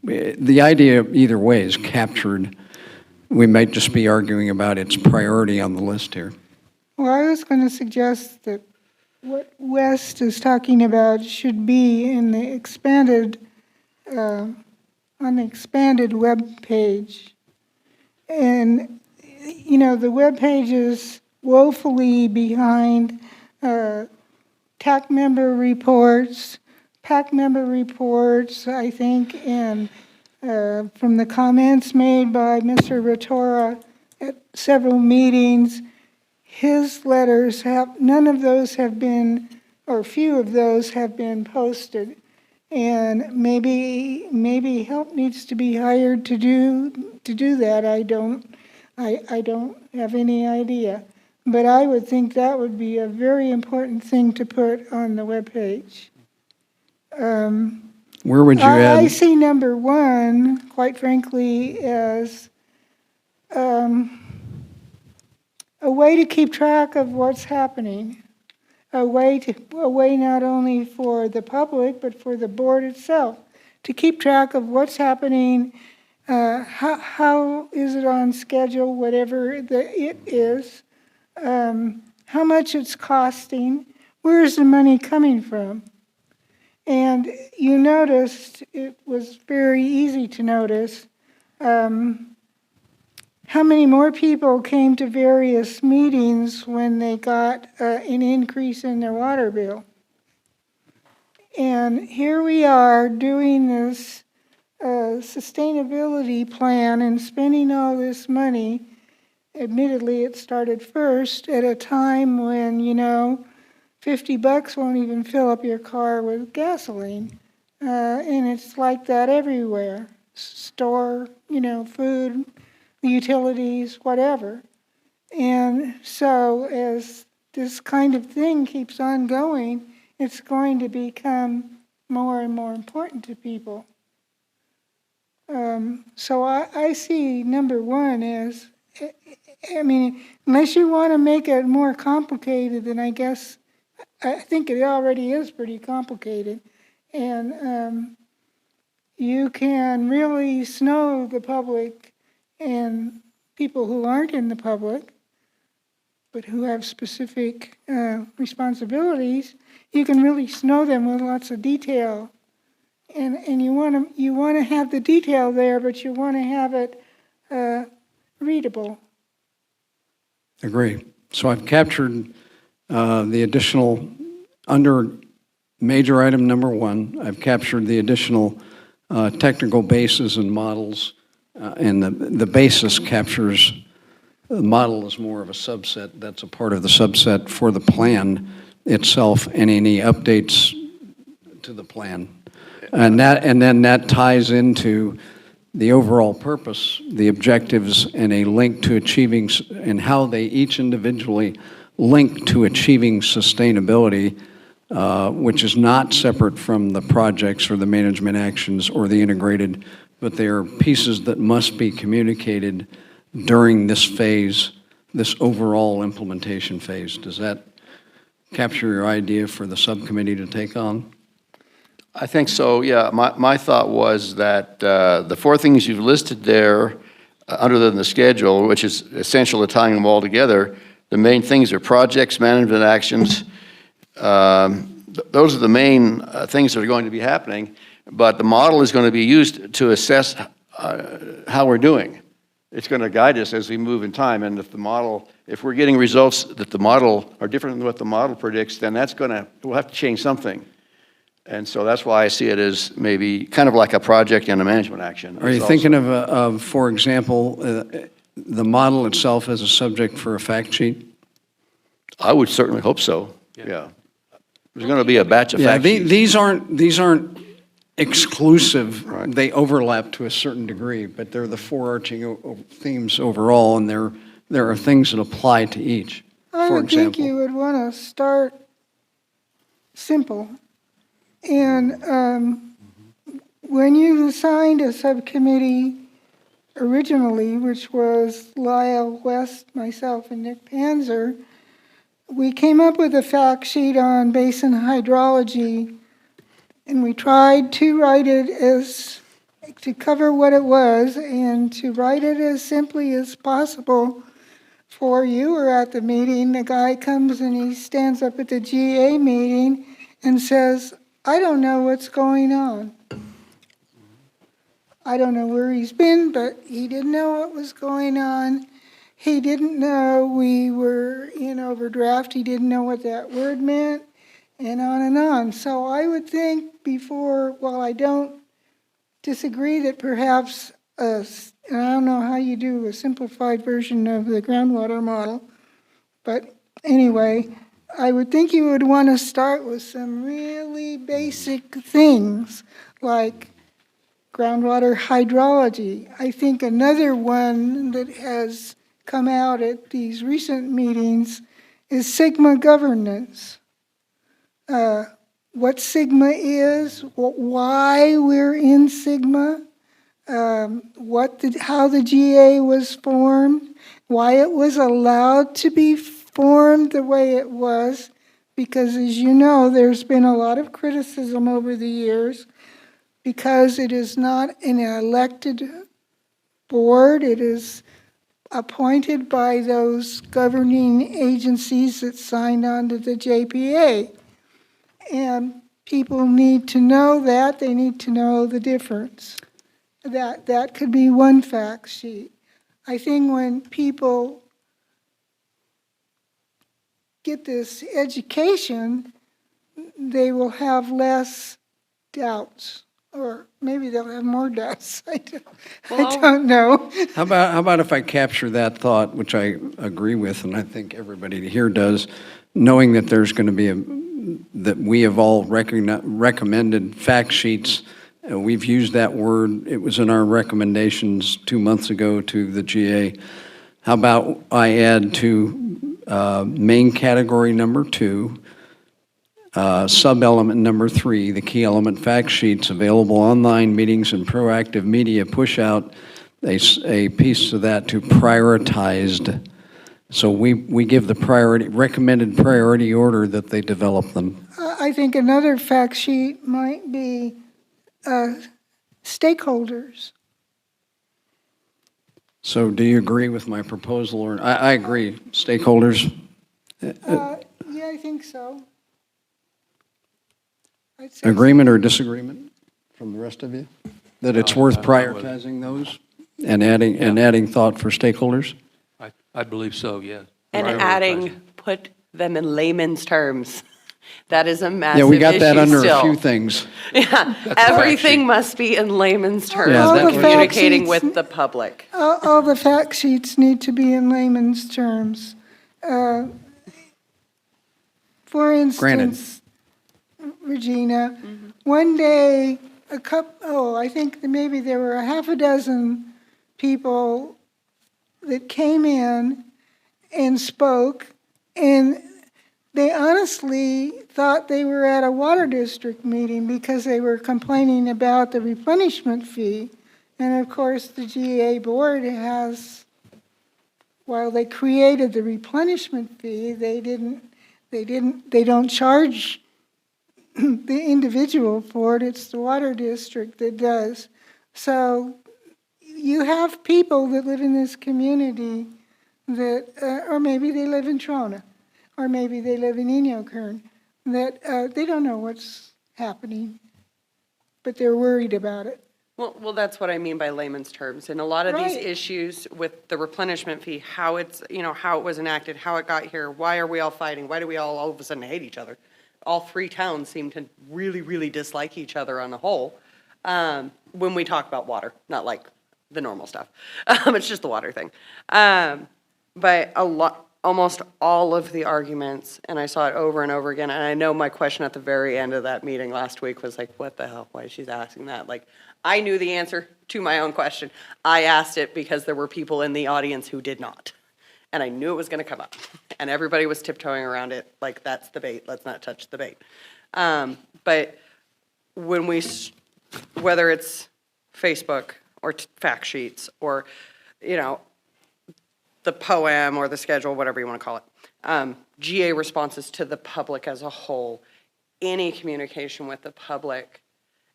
The idea either way is captured. We might just be arguing about its priority on the list here. well, I was going to suggest that what West is talking about should be in the expanded, on the expanded web page. And, the web page is woefully behind TAC member reports, PAC member reports, I think, and from the comments made by Mr. Rotora at several meetings, his letters none of those have been, or few of those have been posted. And maybe help needs to be hired to do that. I don't have any idea. But I would think that would be a very important thing to put on the webpage. Where would you I add? see number 1, quite frankly, as a way to keep track of what's happening, a way not only for the public, but for the board itself, to keep track of what's happening, how is it on schedule, whatever it is, how much it's costing, where is the money coming from? And you noticed, it was very easy to notice, how many more people came to various meetings when they got an increase in their water bill. And here we are doing this sustainability plan and spending all this money, admittedly, it started first at a time when, $50 won't even fill up your car with gasoline. And it's like that everywhere. Store, food, utilities, whatever. And so as this kind of thing keeps on going, it's going to become more and more important to people. So I see number one as, unless you want to make it more complicated, then I guess, I think it already is pretty complicated. And you can really snow the public and people who aren't in the public, but who have specific responsibilities, you can really snow them with lots of detail. And you want to have the detail there, but you want to have it readable. Agree. So I've captured the additional, under major item number 1, I've captured the additional technical bases and models, and the basis captures, the model is more of a subset, that's a part of the subset for the plan itself and any updates to the plan. And then that ties into the overall purpose, the objectives, and a link to achieving, and how they each individually link to achieving sustainability, which is not separate from the projects or the management actions or the integrated, but they are pieces that must be communicated during this phase, this overall implementation phase. Does that capture your idea for the subcommittee to take on? I think so, yeah. My thought was that the 4 things you've listed there, other than the schedule, which is essential to tying them all together, the main things are projects, management actions. Those are the main things that are going to be happening, but the model is going to be used to assess how we're doing. It's going to guide us as we move in time, and if we're getting results that the model are different than what the model predicts, then we'll have to change something. And so that's why I see it as maybe kind of like a project and a management action. Are you thinking of, for example, the model itself as a subject for a fact sheet? I would certainly hope so, yeah. There's going to be a batch of fact sheets. These aren't exclusive. Right. They overlap to a certain degree, but they're the overarching themes overall, and there are things that apply to each. I would think you would want to start simple. And when you assigned a subcommittee originally, which was Lyle West, myself, and Nick Panzer, we came up with a fact sheet on basin hydrology, and we tried to write it to cover what it was and to write it as simply as possible. For you were at the meeting, the guy comes and he stands up at the GA meeting and says, I don't know what's going on. I don't know where he's been, but he didn't know what was going on. He didn't know we were in overdraft. He didn't know what that word meant, and on and on. So I would think while I don't disagree that perhaps, and I don't know how you do a simplified version of the groundwater model, but anyway, I would think you would want to start with some really basic things like groundwater hydrology. I think another one that has come out at these recent meetings is Sigma governance. What Sigma is, why we're in Sigma, how the GA was formed, why it was allowed to be formed the way it was, because as you know, there's been a lot of criticism over the years because it is not an elected board. It is appointed by those governing agencies that signed on to the JPA. And people need to know that. They need to know the difference. That could be one fact sheet. I think when people get this education, they will have less doubts or maybe they'll have more deaths. I don't know. How about if I capture that thought, which I agree with, and I think everybody here does, knowing that there's going to be that we have all recommended fact sheets. We've used that word. It was in our recommendations 2 months ago to the GA. How about I add to main category number 2, sub-element number 3, the key element fact sheets available online, meetings, and proactive media, push out a piece of that to prioritized. So we give the recommended priority order that they develop them. I think another fact sheet might be stakeholders. So do you agree with my proposal? Or I agree, stakeholders. Yeah, I think so. I'd say Agreement or disagreement from the rest of you? That it's worth prioritizing those and adding thought for stakeholders? I believe so, yes. And Prioritizing. adding, put them in layman's terms. That is a massive Yeah, issue we got that under still. a few things. Yeah, everything must be in layman's terms Yeah, when that's what- communicating Fact sheets- with the public. all the fact sheets need to be in layman's terms. For instance, Regina, one day, I think that maybe there were a half a dozen people that came in and spoke, and they honestly thought they were at a water district meeting because they were complaining about the replenishment fee. And of course, the GA board has, while they created the replenishment fee, they don't charge the individual for it. It's the water district that does. So you have people that live in this community that, or maybe they live in Trona, or maybe they live in Inyokern, that they don't know what's happening, but they're worried about it. Well, that's what I mean by layman's terms. And a lot of these Right. issues with the replenishment fee, how it's, how it was enacted, how it got here, why are we all fighting? Why do we all of a sudden hate each other? All 3 towns seem to really, really dislike each other on the whole when we talk about water, not like the normal stuff. It's just the water thing. But almost all of the arguments, and I saw it over and over again, and I know my question at the very end of that meeting last week was like, what the hell, why is she asking that? Like, I knew the answer to my own question. I asked it because there were people in the audience who did not. And I knew it was gonna come up. And everybody was tiptoeing around it, like, that's the bait, let's not touch the bait. But when whether it's Facebook or fact sheets or, the poem or the schedule, whatever you want to call it, GA responses to the public as a whole, any communication with the public,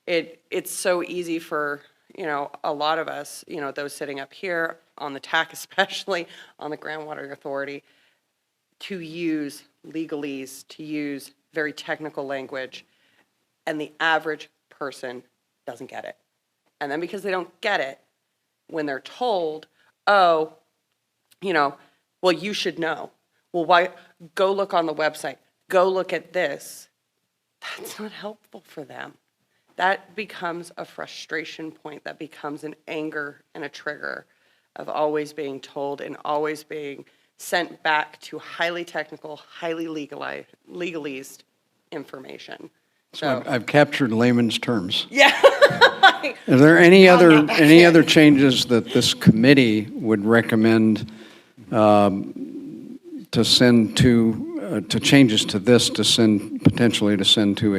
it's so easy for, a lot of us, those sitting up here on the TAC especially, on the Groundwater Authority, to use legalese, to use very technical language, and the average person doesn't get it. And then because they don't get it, when they're told, well, you should know. Well, why? Go look on the website. Go look at this. That's not helpful for them. That becomes a frustration point. That becomes an anger and a trigger of always being told and always being sent back to highly technical, highly legalese information. So I've captured layman's terms. Yeah. Are there any other changes that this committee would recommend to send to changes to this potentially to send to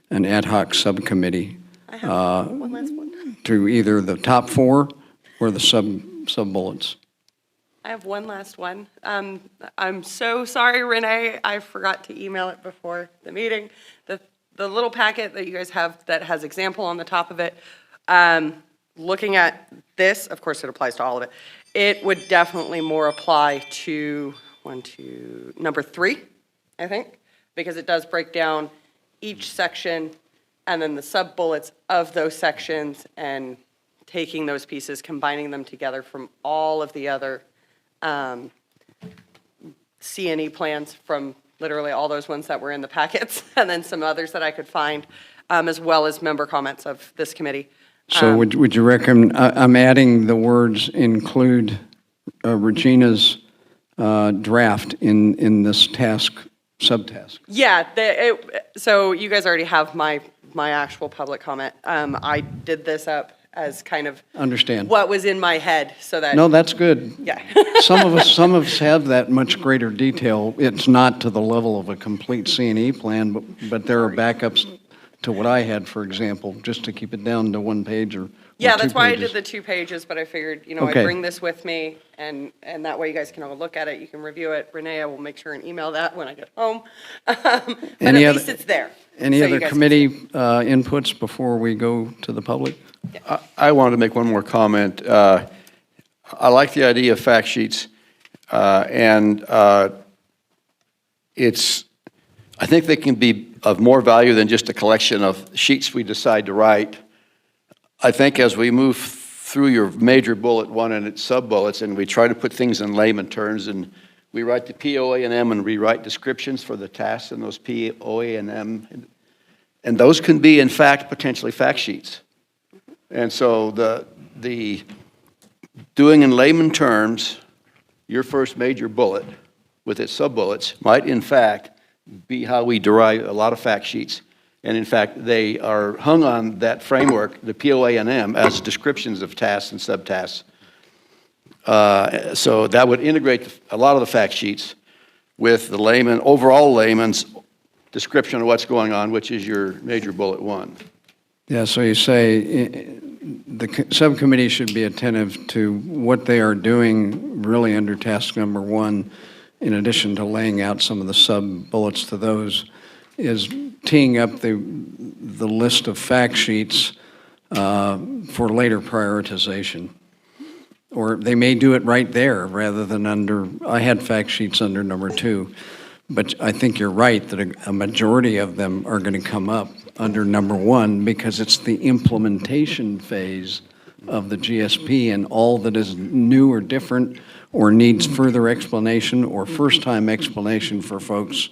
an ad hoc subcommittee? I have one last one. To either the top 4 or the sub bullets. I have one last one. I'm so sorry, Renee. I forgot to email it before the meeting. The little packet that you guys have that has example on the top of it, looking at this, of course it applies to all of it, it would definitely more apply to number 3, I think, because it does break down each section and then the sub-bullets of those sections and taking those pieces, combining them together from all of the other C&E plans from literally all those ones that were in the packets, and then some others that I could find. as well as member comments of this committee. So would you recommend, I'm adding the words include Regina's draft in this subtask. Yeah, so you guys already have my actual public comment. I did this up as kind of Understand. what was in my head, so that. No, that's good. Yeah. Some of us have that much greater detail. It's not to the level of a complete C&E plan, but there are backups to what I had, for example, just to keep it down to 1 page or Yeah, 2 that's why I pages. did the 2 pages, but I figured, I'd Okay. bring this with me, and that way you guys can all look at it, you can review it. Renee, I will make sure and email that when I get home. But at Any least other- it's there. Any so other you guys can committee see. inputs before we go to the public? I wanted to make one more comment. I like the idea of fact sheets, and I think they can be of more value than just a collection of sheets we decide to write. I think as we move through your major bullet one and its sub-bullets, and we try to put things in layman terms, and we write the POA&M and we write descriptions for the tasks in those POA&M, and those can be, in fact, potentially fact sheets. And so the doing in layman terms, your first major bullet with its sub-bullets might, in fact, be how we derive a lot of fact sheets. And in fact, they are hung on that framework, the POA&M, as descriptions of tasks and subtasks. So that would integrate a lot of the fact sheets with the overall layman's description of what's going on, which is your major bullet one. Yeah, so you say the subcommittee should be attentive to what they are doing really under task number 1, in addition to laying out some of the sub-bullets to those, is teeing up the list of fact sheets for later prioritization. Or they may do it right there rather than I had fact sheets under number 2. But I think you're right that a majority of them are going to come up under number 1 because it's the implementation phase of the GSP, and all that is new or different or needs further explanation or first-time explanation for folks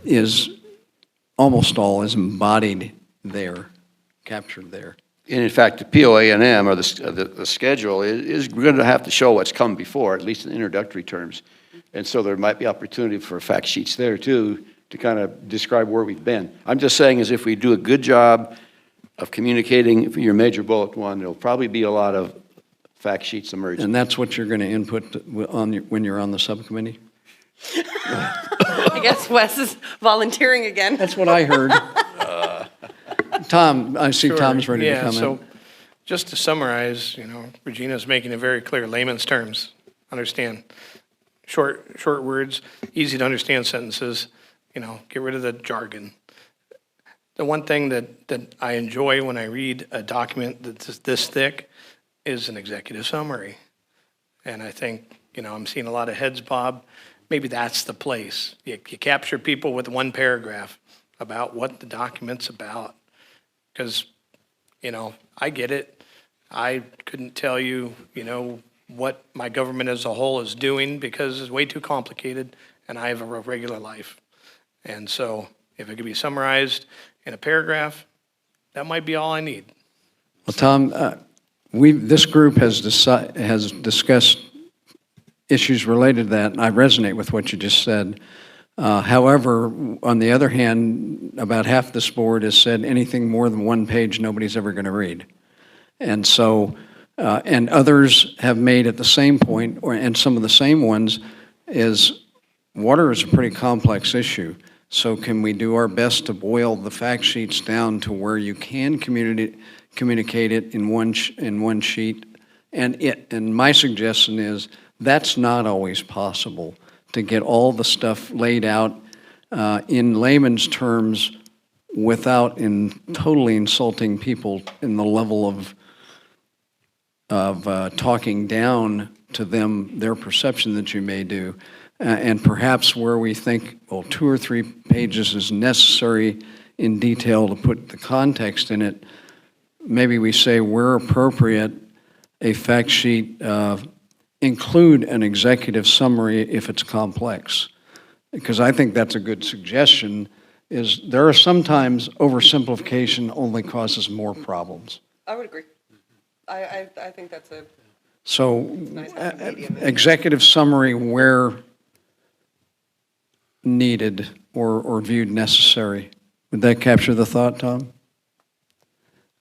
is almost all is embodied there, captured there. And in fact, the POA&M, or the schedule, is going to have to show what's come before, at least in introductory terms. And so there might be opportunity for fact sheets there, too, to kind of describe where we've been. I'm just saying is if we do a good job of communicating for your major bullet one, there'll probably be a lot of fact sheets emerging. And that's what you're going to input when you're on the subcommittee? I guess Wes is volunteering again. That's what I heard. Tom, I see Tom's ready to Yeah, comment. so just to summarize, Regina's making it very clear, layman's terms, understand. Short words, easy to understand sentences, get rid of the jargon. The one thing that I enjoy when I read a document that's this thick is an executive summary. And I think, I'm seeing a lot of heads bob. Maybe that's the place. You capture people with 1 paragraph about what the document's about. Because, I get it. I couldn't tell you, what my government as a whole is doing because it's way too complicated and I have a regular life. And so if it could be summarized in a paragraph, that might be all I need. Well, Tom, this group has discussed issues related to that, and I resonate with what you just said. However, on the other hand, about half this board has said anything more than 1 page, nobody's ever going to read. And so, and others have made at the same point, and some of the same ones, is water is a pretty complex issue. So can we do our best to boil the fact sheets down to where you can communicate it in one sheet? And my suggestion is that's not always possible, to get all the stuff laid out in layman's terms without totally insulting people in the level of talking down to them, their perception that you may do. And perhaps where we think, 2 or 3 pages is necessary in detail to put the context in it, maybe we say where appropriate, a fact sheet include an executive summary if it's complex. Because I think that's a good suggestion, is there are sometimes oversimplification only causes more problems. I would agree. I think that's a So nice happy medium. executive summary where needed or viewed necessary. Would that capture the thought, Tom?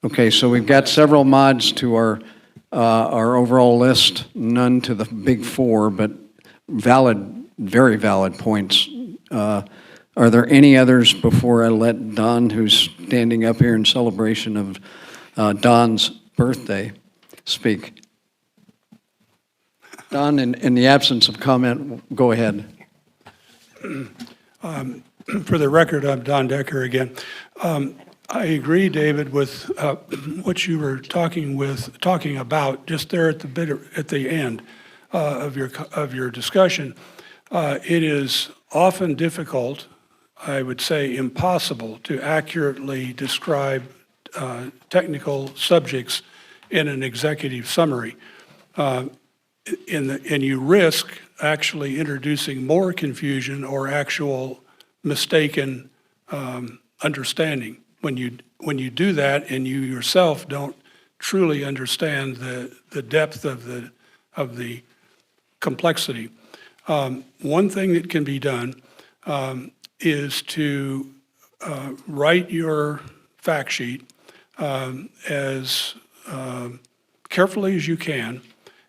Okay, so we've got several mods to our overall list, none to the big four, but valid, very valid points. Are there any others before I let Don, who's standing up here in celebration of Don's birthday, speak? Don, in the absence of comment, go ahead. For the record, I'm Don Decker again. I agree, David, with what you were talking about just there at the end of your discussion. It is often difficult, I would say impossible, to accurately describe technical subjects in an executive summary. And you risk actually introducing more confusion or actual mistaken understanding when you do that and you yourself don't truly understand the depth of the complexity. One thing that can be done is to write your fact sheet as carefully as you can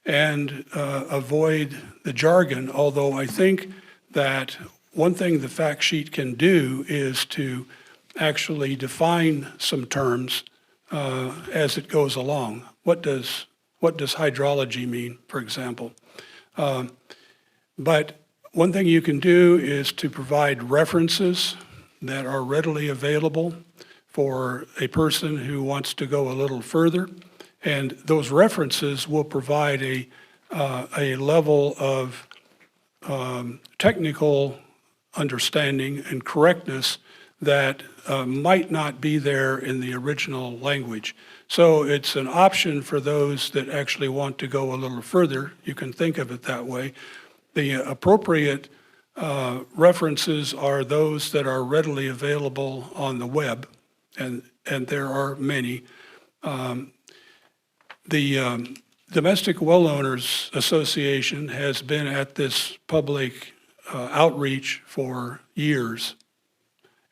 and avoid the jargon, although I think that one thing the fact sheet can do is to actually define some terms as it goes along. What does hydrology mean, for example? But one thing you can do is to provide references that are readily available for a person who wants to go a little further. And those references will provide a level of technical understanding and correctness that might not be there in the original language. So it's an option for those that actually want to go a little further. You can think of it that way. The appropriate references are those that are readily available on the web, and there are many. The Domestic Well Owners Association has been at this public outreach for years.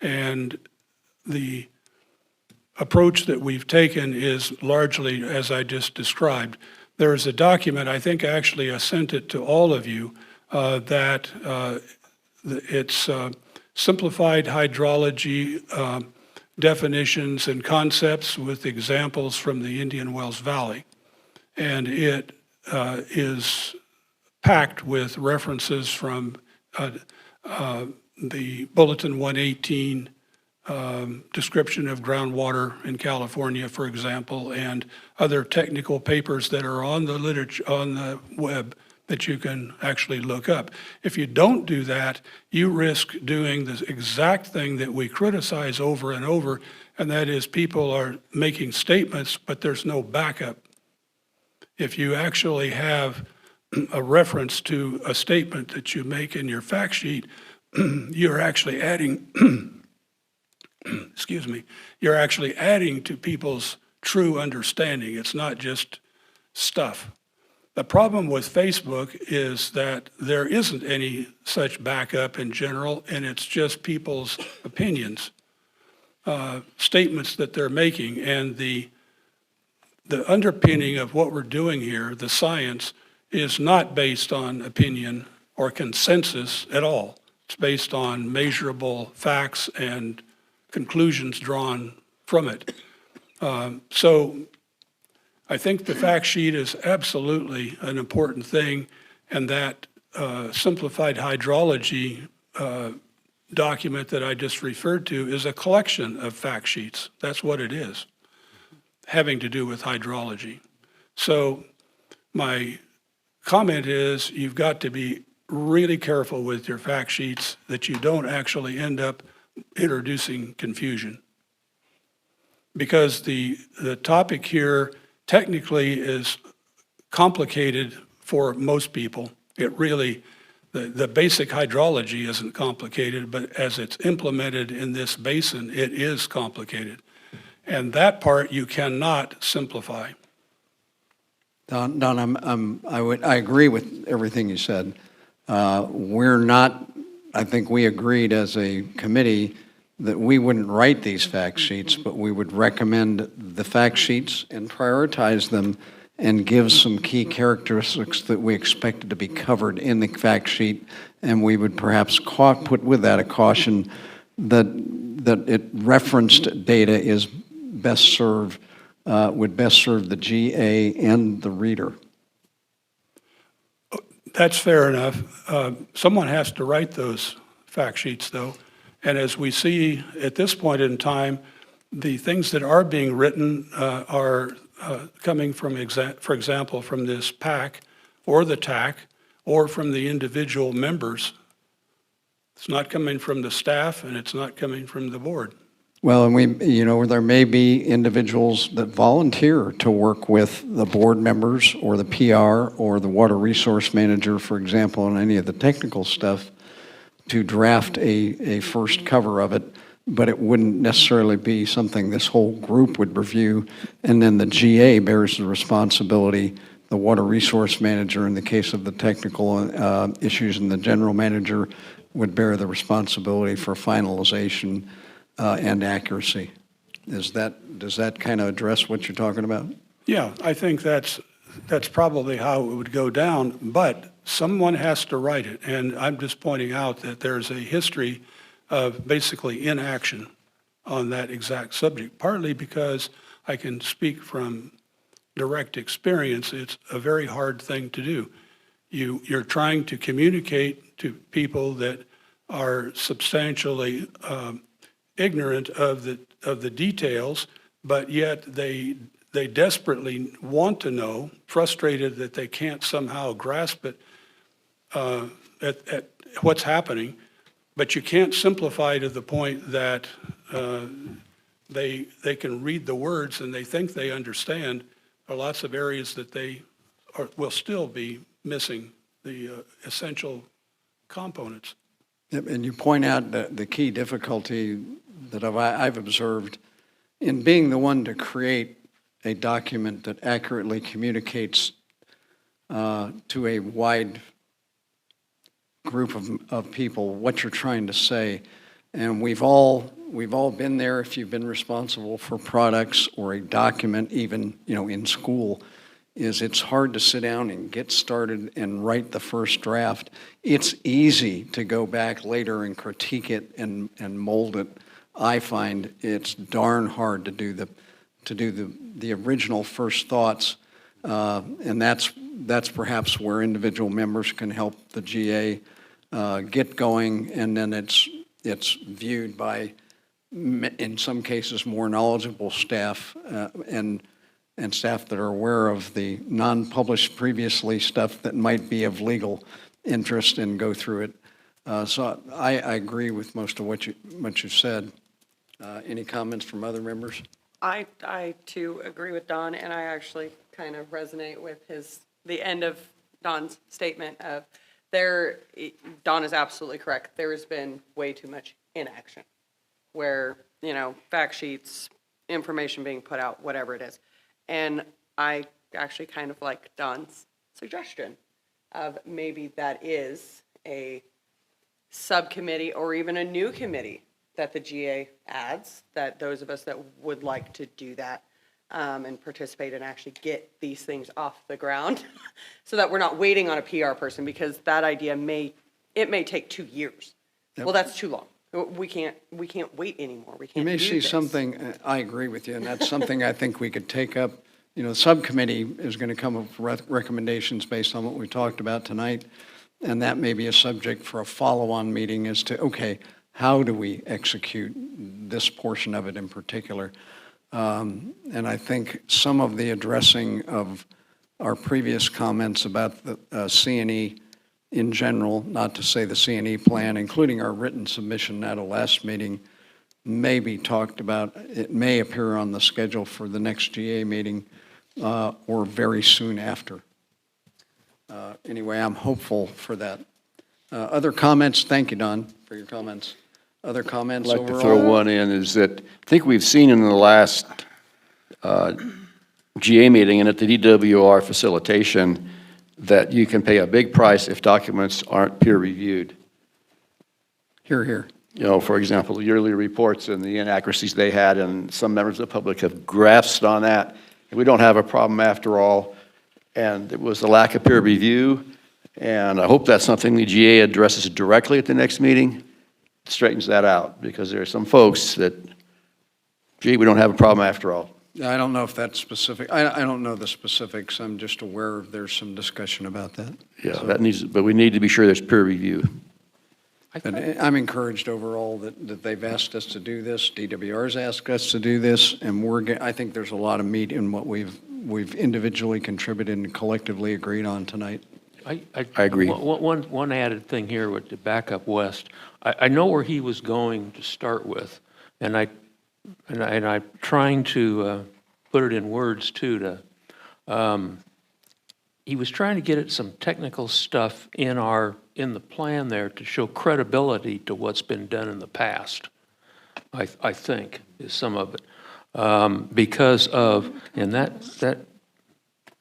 And the approach that we've taken is largely as I just described. There is a document, I think actually I sent it to all of you, that it's simplified hydrology definitions and concepts with examples from the Indian Wells Valley. And it is packed with references from the Bulletin 118 description of groundwater in California, for example, and other technical papers that are on the literature, on the web, that you can actually look up. If you don't do that, you risk doing the exact thing that we criticize over and over, and that is people are making statements, but there's no backup. If you actually have a reference to a statement that you make in your fact sheet, you're actually adding, excuse me, you're actually adding to people's true understanding. It's not just stuff. The problem with Facebook is that there isn't any such backup in general, and it's just people's opinions, statements that they're making, and the underpinning of what we're doing here, the science, is not based on opinion or consensus at all. It's based on measurable facts and conclusions drawn from it. So I think the fact sheet is absolutely an important thing, and that simplified hydrology document that I just referred to is a collection of fact sheets. That's what it is, having to do with hydrology. So my comment is you've got to be really careful with your fact sheets that you don't actually end up introducing confusion. Because the topic here technically is complicated for most people. It really, The basic hydrology isn't complicated, but as it's implemented in this basin, it is complicated. And that part you cannot simplify. Don, I agree with everything you said. We're not, I think we agreed as a committee that we wouldn't write these fact sheets, but we would recommend the fact sheets and prioritize them and give some key characteristics that we expected to be covered in the fact sheet. And we would perhaps put with that a caution that it referenced data is best served, would best serve the GA and the reader. That's fair enough. Someone has to write those fact sheets, though. And as we see at this point in time, the things that are being written are coming from, for example, from this PAC or the TAC or from the individual members. It's not coming from the staff and it's not coming from the board. Well, and there may be individuals that volunteer to work with the board members or the PR or the water resource manager, for example, on any of the technical stuff to draft a first cover of it, but it wouldn't necessarily be something this whole group would review. And then the GA bears the responsibility, the water resource manager in the case of the technical issues, and the general manager would bear the responsibility for finalization and accuracy. Does that kind of address what you're talking about? Yeah, I think that's probably how it would go down, but someone has to write it. And I'm just pointing out that there's a history of basically inaction on that exact subject, partly because I can speak from direct experience. It's a very hard thing to do. You're trying to communicate to people that are substantially ignorant of the details, but yet they desperately want to know, frustrated that they can't somehow grasp it at what's happening. But you can't simplify to the point that they can read the words and they think they understand. There are lots of areas that will still be missing the essential components. Yep, and you point out the key difficulty that I've observed in being the one to create a document that accurately communicates to a wide group of people what you're trying to say. And we've all been there if you've been responsible for products or a document, even in school. It's hard to sit down and get started and write the first draft. It's easy to go back later and critique it and mold it. I find it's darn hard to do the original first thoughts, and that's perhaps where individual members can help the GA get going, and then it's viewed by, in some cases, more knowledgeable staff and staff that are aware of the non-published previously stuff that might be of legal interest and go through it. So I agree with most of what you said. Any comments from other members? I too agree with Don, and I actually kind of resonate with the end of Don's statement of Don is absolutely correct. There has been way too much inaction where, fact sheets, information being put out, whatever it is. And I actually kind of like Don's suggestion of maybe that is a subcommittee or even a new committee that the GA adds, that those of us that would like to do that and participate and actually get these things off the ground so that we're not waiting on a PR person, because that idea may take 2 years. Yep. Well, that's too long. We can't wait anymore. We can't. You may see something, I agree with you, and that's something I think we could take up. The subcommittee is going to come up with recommendations based on what we talked about tonight, and that may be a subject for a follow-on meeting as to, okay, how do we execute this portion of it in particular? And I think some of the addressing of our previous comments about the C&E in general, not to say the C&E plan, including our written submission at a last meeting, may be talked about. It may appear on the schedule for the next GA meeting or very soon after. Anyway, I'm hopeful for that. Other comments? Thank you, Don, for your comments. Other comments I'd like overall? to throw one in, is that I think we've seen in the last GA meeting and at the DWR facilitation that you can pay a big price if documents aren't peer-reviewed. Here, here. You know, for example, yearly reports and the inaccuracies they had, and some members of the public have grasped on that. And we don't have a problem after all, and it was the lack of peer review, and I hope that's something the GA addresses directly at the next meeting, straightens that out, because there are some folks that, gee, we don't have a problem after all. I don't know if that's specific. I don't know the specifics. I'm just aware there's some discussion about that. Yeah, that needs, but we need to be sure there's peer review. But I'm encouraged overall that they've asked us to do this, DWR's asked us to do this, and I think there's a lot of meat in what we've individually contributed and collectively agreed on tonight. I agree. One added thing here with the backup West. I know where he was going to start with, and I'm trying to put it in words too. He was trying to get at some technical stuff in the plan there to show credibility to what's been done in the past. I think is some of it because of in that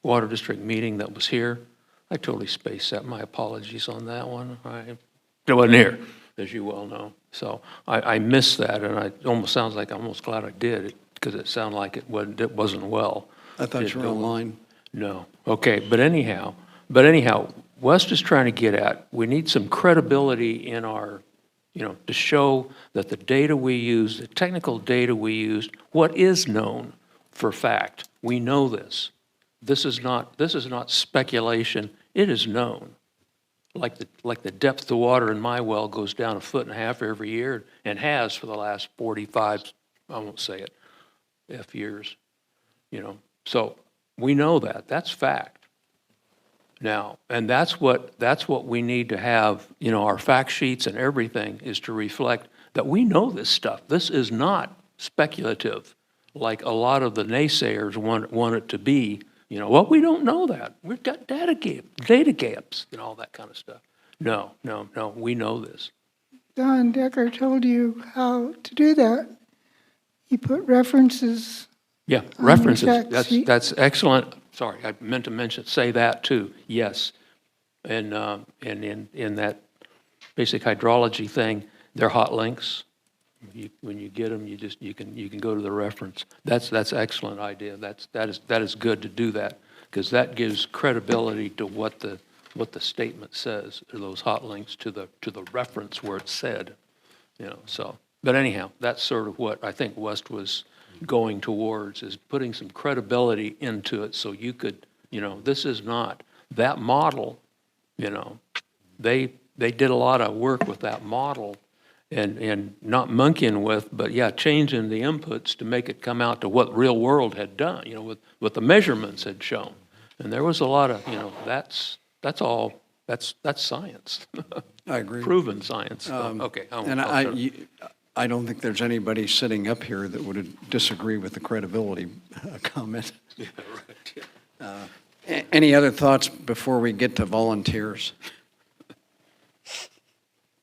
water district meeting that was here. I totally spaced that. My apologies on that one. I wasn't here, as you well know. So I missed that, and it almost sounds like I'm almost glad I did, because it sounded like it wasn't well. I thought you were online. No. Okay, but anyhow, West is trying to get at, we need some credibility in our, to show that the data we use, the technical data we used, what is known for fact. We know this. This is not speculation. It is known. Like the depth of water in my well goes down 1.5 feet every year, and has for the last 45, I won't say it, years. So we know that. That's fact. Now, and that's what we need to have, our fact sheets and everything is to reflect that we know this stuff. This is not speculative like a lot of the naysayers want it to be. Well, we don't know that. We've got data gaps and all that kind of stuff. No, we know this. Don Decker told you how to do that. He put references. Yeah, on references. your fact sheet. That's excellent. Sorry, I meant to say that too. Yes, and in that basic hydrology thing, they're hot links. When you get them, you can go to the reference. That's excellent idea. That is good to do that, because that gives credibility to what the statement says, or those hot links to the reference where it's said. So. But anyhow, that's sort of what I think West was going towards, is putting some credibility into it, so you could, this is not that model. They did a lot of work with that model. And not monkeying with, but yeah, changing the inputs to make it come out to what real world had done, with what the measurements had shown. And there was a lot of, that's science. I agree. Proven science. Okay. And I don't think there's anybody sitting up here that would disagree with the credibility comment. Yeah, right. Any other thoughts before we get to volunteers?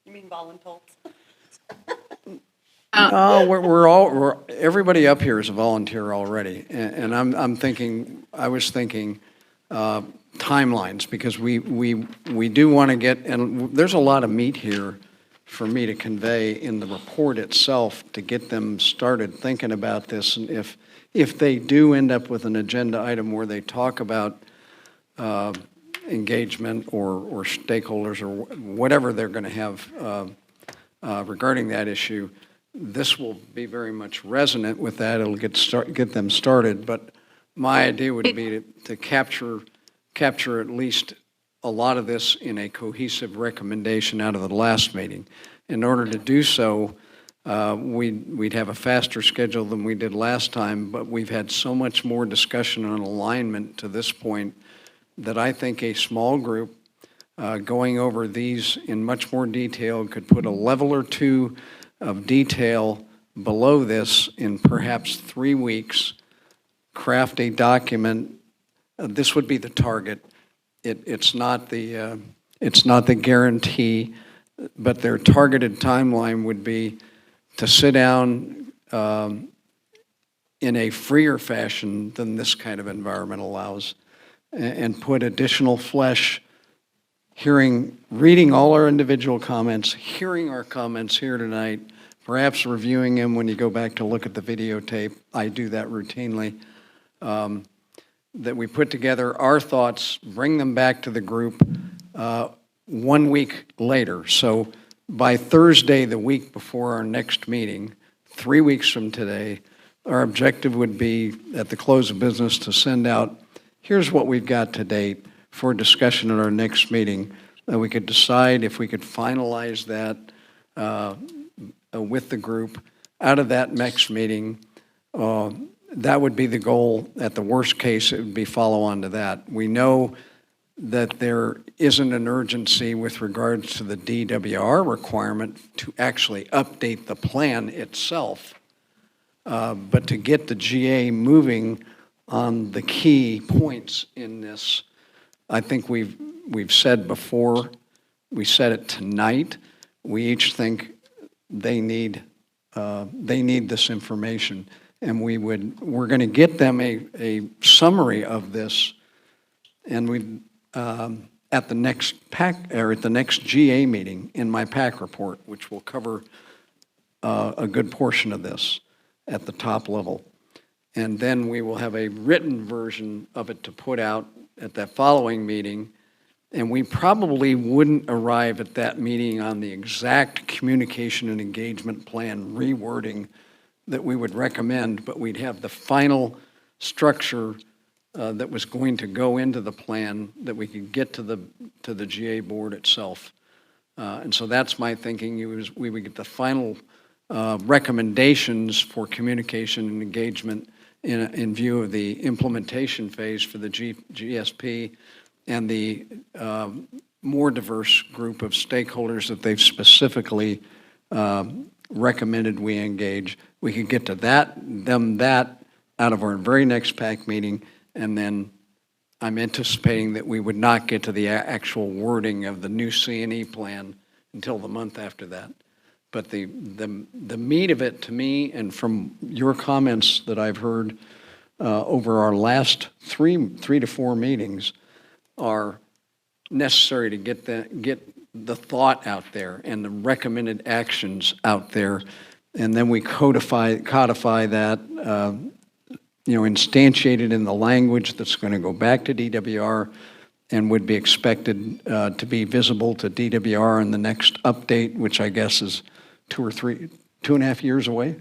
You mean volunteers? Oh, everybody up here is a volunteer already, and I was thinking timelines, because we do want to get, and there's a lot of meat here for me to convey in the report itself to get them started thinking about this, and if they do end up with an agenda item where they talk about engagement or stakeholders or whatever they're going to have regarding that issue, this will be very much resonant with that. It'll get them started. But my idea would be to capture at least a lot of this in a cohesive recommendation out of the last meeting. In order to do so, we'd have a faster schedule than we did last time, but we've had so much more discussion on alignment to this point that I think a small group going over these in much more detail could put a level or two of detail below this in perhaps 3 weeks, craft a document. This would be the target. It's not the, It's not the guarantee, but their targeted timeline would be to sit down in a freer fashion than this kind of environment allows, and put additional flesh, reading all our individual comments, hearing our comments here tonight, perhaps reviewing them when you go back to look at the videotape. I do that routinely. That we put together our thoughts, bring them back to the group 1 week later. So by Thursday, the week before our next meeting, 3 weeks from today, our objective would be at the close of business to send out, here's what we've got to date for discussion at our next meeting. That we could decide if we could finalize that with the group. Out of that next meeting, that would be the goal. At the worst case, it would be follow on to that. We know that there isn't an urgency with regards to the DWR requirement to actually update the plan itself. But to get the GA moving on the key points in this, I think we've said before, we said it tonight, we each think they need this information. And we're going to get them a summary of this, and we at the next PAC, or at the next GA meeting in my PAC report, which will cover a good portion of this at the top level. And then we will have a written version of it to put out at that following meeting. And we probably wouldn't arrive at that meeting on the exact communication and engagement plan rewording that we would recommend, but we'd have the final structure that was going to go into the plan that we could get to the GA board itself. And so that's my thinking. We would get the final recommendations for communication and engagement in view of the implementation phase for the GSP and the more diverse group of stakeholders that they've specifically recommended we engage. We could get to that out of our very next PAC meeting, and then I'm anticipating that we would not get to the actual wording of the new C&E plan until the month after that. But the meat of it to me, and from your comments that I've heard over our last three to four meetings, are necessary to get the thought out there and the recommended actions out there, and then we codify that, instantiate it in the language that's going to go back to DWR and would be expected to be visible to DWR in the next update, which I guess is 2.5 years away.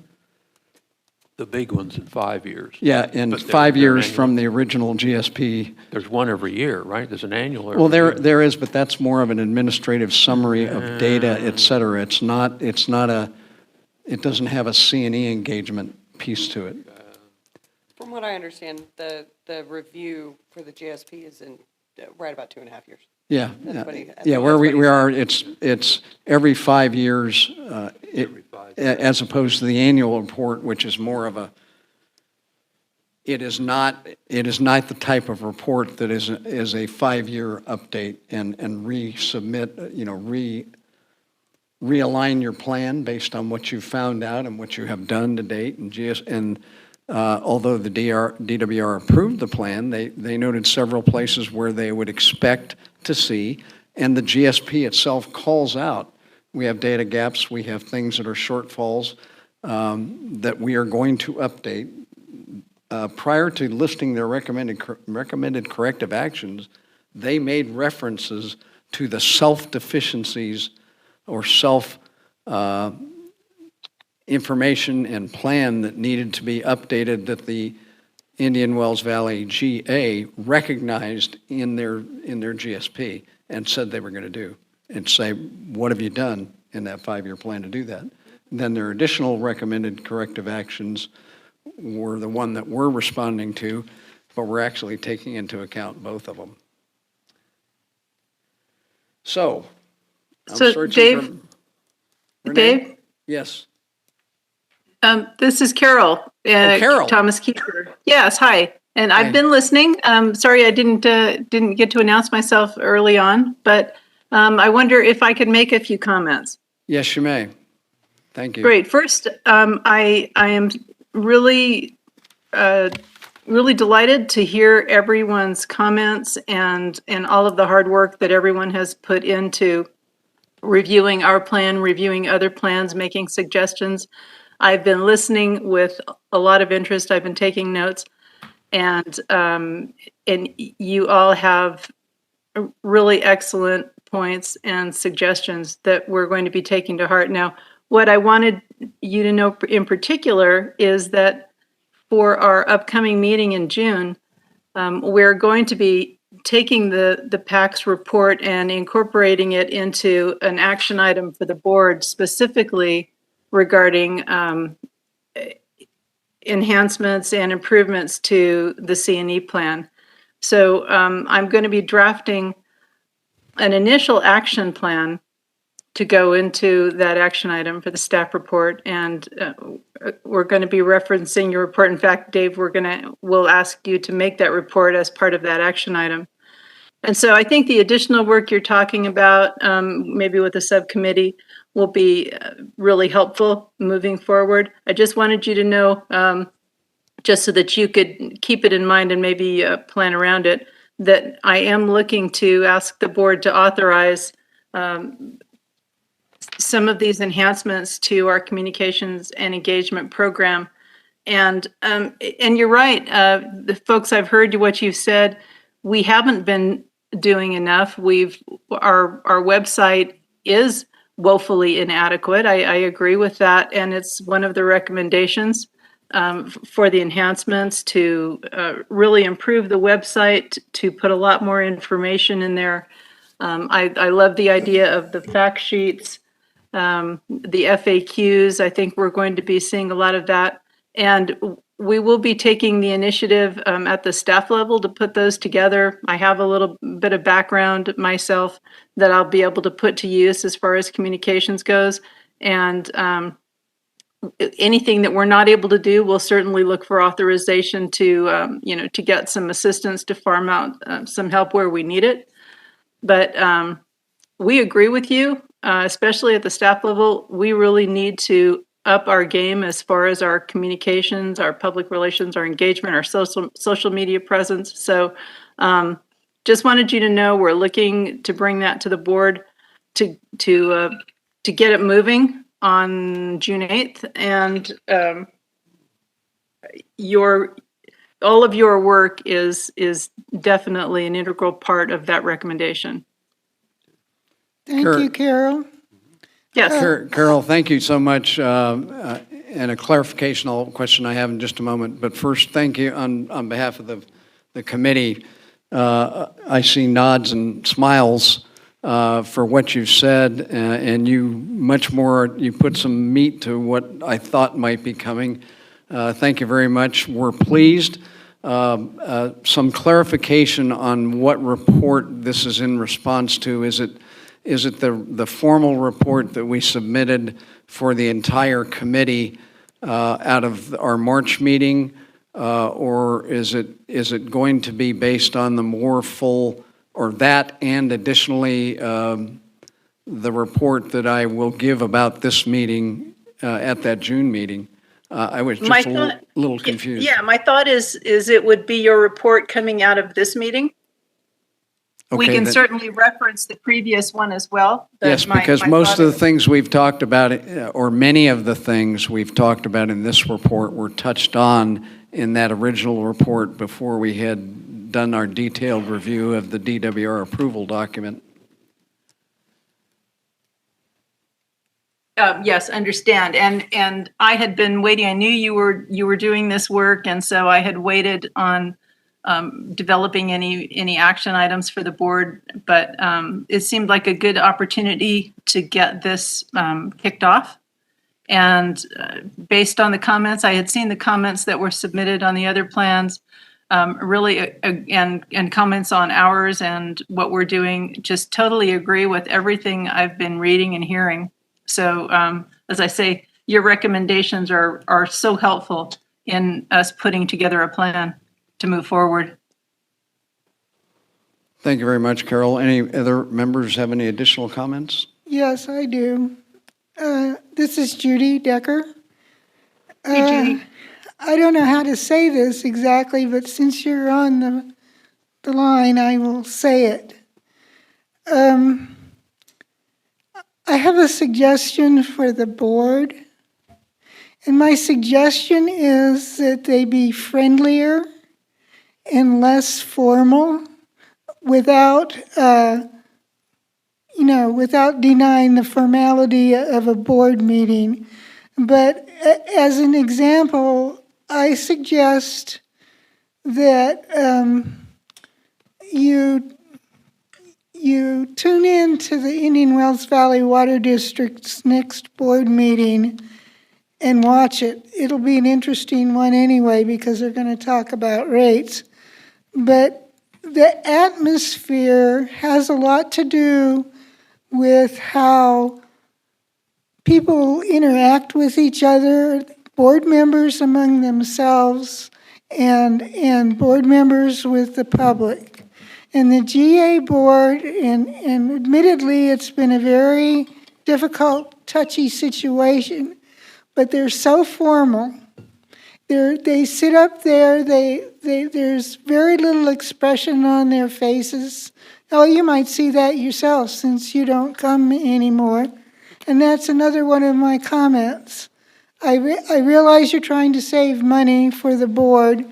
The big ones in 5 years. Yeah, in But 5 they're years annual. from the original GSP. There's one every year, right? There's an annual every Well, year. there is, but that's more of an administrative summary of data, et cetera. It doesn't have a C&E engagement piece to it. From what I understand, the review for the GSP is in right about 2.5 years. Yeah, That's what he- yeah. Where that's what he we said. are, it's every 5 years, as opposed to the annual report, which is more of a. It is not the type of report that is a 5-year update and resubmit, realign your plan based on what you've found out and what you have done to date. And although the DWR approved the plan, they noted several places where they would expect to see, and the GSP itself calls out. We have data gaps, we have things that are shortfalls that we are going to update. Prior to listing their recommended corrective actions, they made references to the self-deficiencies or information and plan that needed to be updated that the Indian Wells Valley GA recognized in their GSP and said they were going to do, and say, what have you done in that 5-year plan to do that? And then their additional recommended corrective actions were the one that we're responding to, but we're actually taking into account both of them. So, I'm So, searching Dave? for- Renee? Dave, Yes. this is Carol. Carol. Thomas Kiefer. Yes, hi. And Hi. I've been listening. Sorry I didn't get to announce myself early on, but I wonder if I could make a few comments. Yes, you may. Thank you. Great. First, I am really, really delighted to hear everyone's comments and all of the hard work that everyone has put into reviewing our plan, reviewing other plans, making suggestions. I've been listening with a lot of interest. I've been taking notes, and you all have really excellent points and suggestions that we're going to be taking to heart. Now, what I wanted you to know in particular is that for our upcoming meeting in June, we're going to be taking the PAC's report and incorporating it into an action item for the board, specifically regarding enhancements and improvements to the C&E plan. So I'm going to be drafting an initial action plan to go into that action item for the staff report, and we're going to be referencing your report. In fact, Dave, we'll ask you to make that report as part of that action item. And so I think the additional work you're talking about, maybe with the subcommittee, will be really helpful moving forward. I just wanted you to know, just so that you could keep it in mind and maybe plan around it, that I am looking to ask the board to authorize some of these enhancements to our communications and engagement program. And you're right, the folks, I've heard what you've said. We haven't been doing enough. Our website is woefully inadequate. I agree with that, and it's one of the recommendations for the enhancements to really improve the website, to put a lot more information in there. I love the idea of the fact sheets, the FAQs. I think we're going to be seeing a lot of that. And we will be taking the initiative at the staff level to put those together. I have a little bit of background myself that I'll be able to put to use as far as communications goes. And anything that we're not able to do, we'll certainly look for authorization to, to get some assistance to farm out some help where we need it. But we agree with you, especially at the staff level. We really need to up our game as far as our communications, our public relations, our engagement, our social media presence. So just wanted you to know we're looking to bring that to the board to get it moving on June 8th. And all of your work is definitely an integral part of that recommendation. Thank you, Carol. Yes. Carol, thank you so much. And a clarification question I have in just a moment. But first, thank you on behalf of the committee. I see nods and smiles for what you've said, and you put some meat to what I thought might be coming. Thank you very much. We're pleased. Some clarification on what report this is in response to. Is it the formal report that we submitted for the entire committee out of our March meeting, or is it going to be based on the more full, or that and additionally the report that I will give about this meeting at that June meeting? I was just a little confused. Yeah, my thought is it would be your report coming out of this meeting. We can certainly reference the previous one as well. Yes, because most of the things we've talked about, or many of the things we've talked about in this report were touched on in that original report before we had done our detailed review of the DWR approval document. Yes, understand. And I had been waiting. I knew you were doing this work, and so I had waited on developing any action items for the board, but it seemed like a good opportunity to get this kicked off. And based on the comments, I had seen the comments that were submitted on the other plans, really, and comments on ours and what we're doing, just totally agree with everything I've been reading and hearing. So as I say, your recommendations are so helpful in us putting together a plan to move forward. Thank you very much, Carol. Any other members have any additional comments? Yes, I do. This is Judy Decker. Hey, Judy. I don't know how to say this exactly, but since you're on the line, I will say it. I have a suggestion for the board. And my suggestion is that they be friendlier and less formal without, without denying the formality of a board meeting. But as an example, I suggest that you tune in to the Indian Wells Valley Water District's next board meeting and watch it. It'll be an interesting one anyway because they're going to talk about rates. But the atmosphere has a lot to do with how people interact with each other, board members among themselves, and board members with the public. And the GA board, and admittedly it's been a very difficult, touchy situation, but they're so formal. They sit up there, there's very little expression on their faces. Oh, you might see that yourself since you don't come anymore. And that's another one of my comments. I realize you're trying to save money for the board,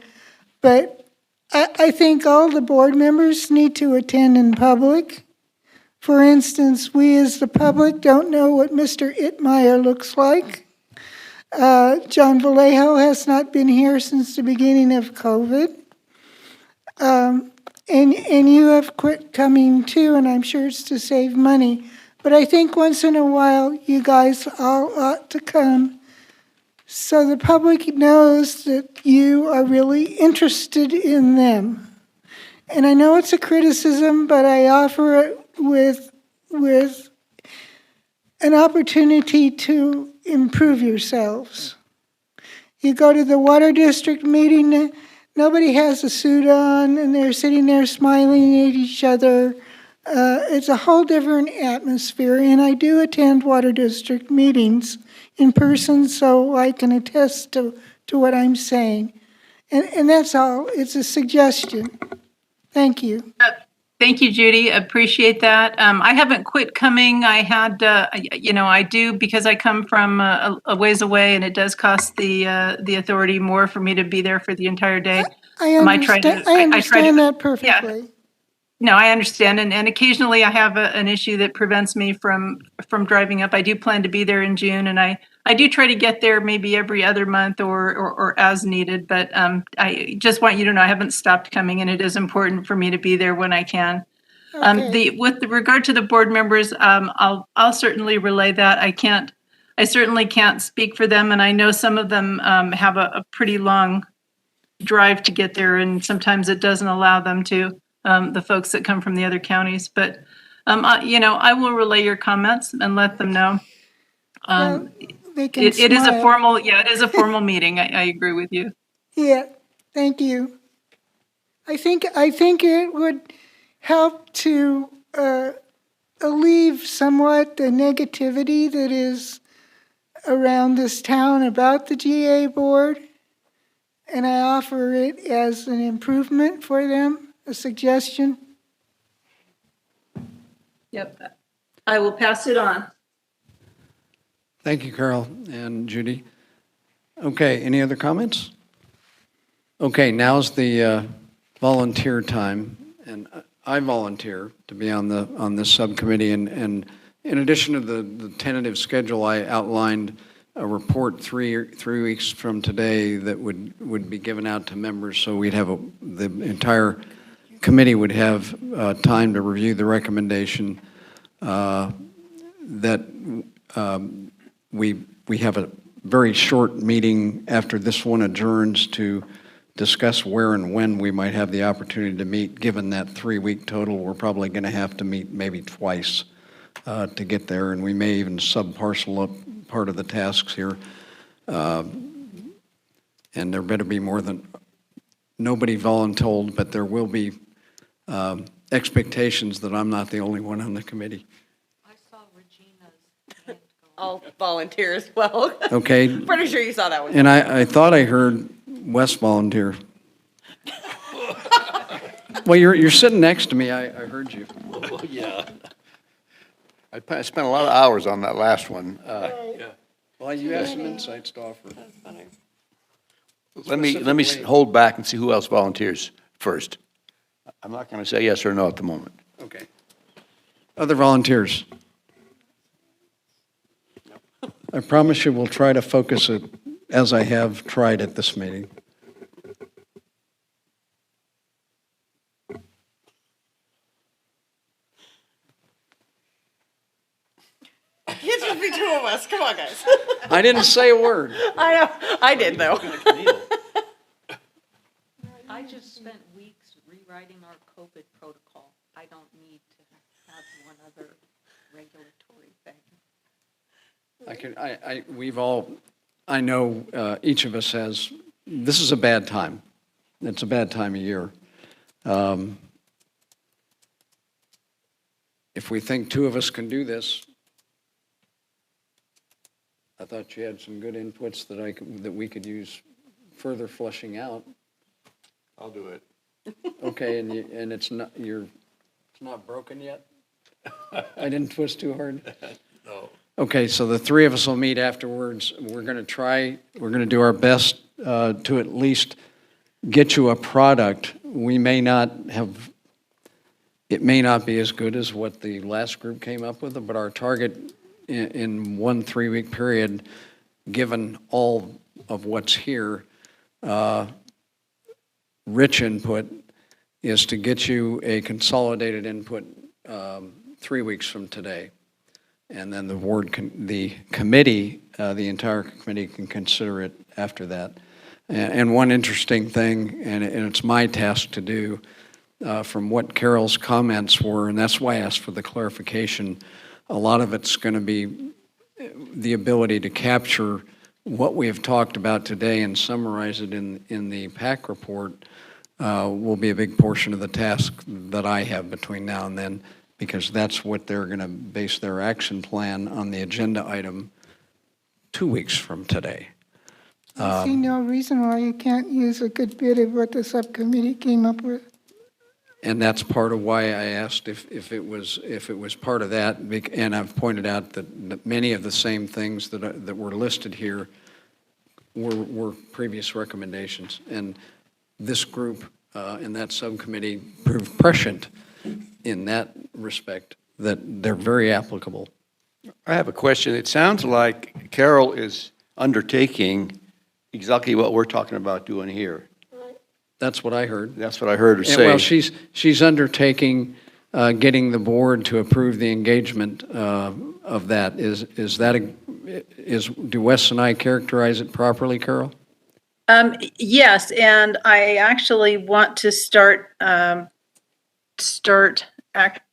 but I think all the board members need to attend in public. For instance, we as the public don't know what Mr. Ittmeyer looks like. John Vallejo has not been here since the beginning of COVID. And you have quit coming too, and I'm sure it's to save money. But I think once in a while, you guys all ought to come so the public knows that you are really interested in them. And I know it's a criticism, but I offer it with an opportunity to improve yourselves. You go to the water district meeting, nobody has a suit on, and they're sitting there smiling at each other. It's a whole different atmosphere, and I do attend water district meetings in person, so I can attest to what I'm saying. And that's all. It's a suggestion. Thank you. Thank you, Judy. Appreciate that. I haven't quit coming. I had, I do because I come from a ways away, and it does cost the authority more for me to be there for the entire day. I understand that perfectly. Yeah. No, I understand, and occasionally I have an issue that prevents me from driving up. I do plan to be there in June, and I do try to get there maybe every other month or as needed. But I just want you to know I haven't stopped coming, and it is important for me to be there when I can. Okay. With regard to the board members, I'll certainly relay that. I certainly can't speak for them, and I know some of them have a pretty long drive to get there, and sometimes it doesn't allow them to. The folks that come from the other counties, but I will relay your comments and let them know. They can It is a smile. formal, it is a formal meeting. I agree with you. Yeah, thank you. I think it would help to alleviate somewhat the negativity that is around this town about the GA board, and I offer it as an improvement for them. A suggestion? Yep. I will pass it on. Thank you, Carol and Judy. Okay, any other comments? Okay, now's the volunteer time, and I volunteer to be on this subcommittee. And in addition to the tentative schedule, I outlined a report three weeks from today that would be given out to members, so we'd have the entire committee would have time to review the recommendation. That we have a very short meeting after this one adjourns to discuss where and when we might have the opportunity to meet. Given that 3-week total, we're probably going to have to meet maybe twice to get there, and we may even sub-parcel up part of the tasks here. And there better be more than nobody voluntold, but there will be expectations that I'm not the only one on the committee. I saw Regina's hand go. I'll volunteer as well. Okay, Pretty sure you saw that one. and I thought I heard Wes volunteer. Well, you're sitting next to me, I heard you. Yeah. I spent a lot of hours on that last one. Well, you have some insights to offer. Let me hold back and see who else volunteers first. I'm not going to say yes or no at the moment. Okay. Other volunteers? I promise you we'll try to focus it as I have tried at this meeting. Can't just be two of us. Come on, guys. I didn't say a word. I know. I did, though. I just spent weeks rewriting our COVID protocol. I don't need to have one other regulatory thing. I know each of us has, this is a bad time. It's a bad time of year. If we think two of us can do this, I thought you had some good inputs that we could use further fleshing out. I'll do it. Okay, and it's not broken yet? I didn't twist too hard? No. Okay, so the three of us will meet afterwards. We're going to do our best to at least get you a product. It may not be as good as what the last group came up with, but our target in 1 3-week period, given all of what's here, rich input, is to get you a consolidated input 3 weeks from today. And then the committee, the entire committee can consider it after that. And one interesting thing, and it's my task to do, from what Carol's comments were, and that's why I asked for the clarification, a lot of it's going to be the ability to capture what we have talked about today and summarize it in the PAC report will be a big portion of the task that I have between now and then, because that's what they're going to base their action plan on the agenda item 2 weeks from today. I see no reason why you can't use a good bit of what the subcommittee came up with. And that's part of why I asked if it was part of that, and I've pointed out that many of the same things that were listed here were previous recommendations, and this group and that subcommittee proved prescient in that respect, that they're very applicable. I have a question. It sounds like Carol is undertaking exactly what we're talking about doing here. That's what I heard. That's what I heard her And, say. well, she's undertaking getting the board to approve the engagement of that. Do Wes and I characterize it properly, Carol? Yes, and I actually want to start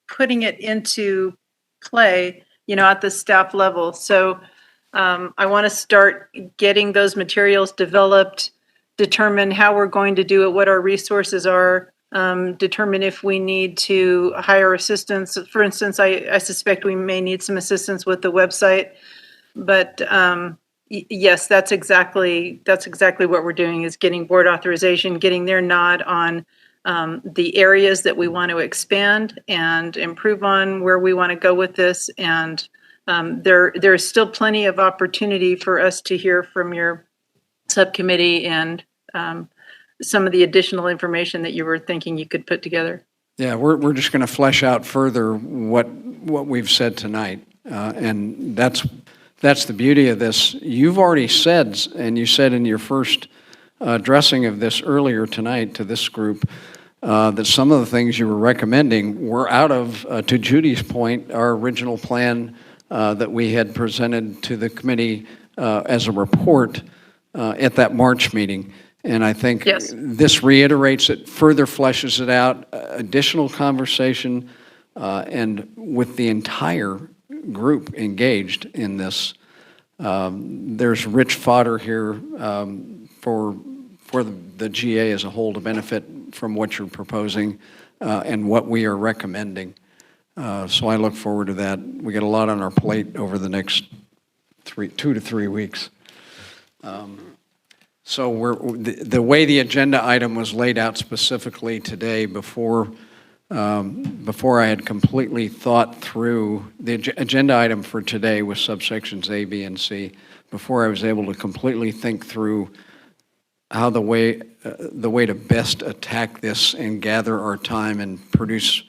putting it into play, at the staff level. So I want to start getting those materials developed, determine how we're going to do it, what our resources are, determine if we need to hire assistance. For instance, I suspect we may need some assistance with the website, but yes, that's exactly what we're doing, is getting board authorization, getting their nod on the areas that we want to expand and improve on, where we want to go with this. And there's still plenty of opportunity for us to hear from your subcommittee and some of the additional information that you were thinking you could put together. Yeah, we're just going to flesh out further what we've said tonight, and that's the beauty of this. You've already said, and you said in your first addressing of this earlier tonight to this group, that some of the things you were recommending were out of, to Judy's point, our original plan that we had presented to the committee as a report at that March meeting. And I think Yes. this reiterates it, further fleshes it out, additional conversation, and with the entire group engaged in this, there's rich fodder here for the GA as a whole to benefit from what you're proposing. and what we are recommending. So I look forward to that. We got a lot on our plate over the next 2 to 3 weeks. So the way the agenda item was laid out specifically today before I had completely thought through, the agenda item for today was subsections A, B, and C, before I was able to completely think through how the way to best attack this and gather our time and produce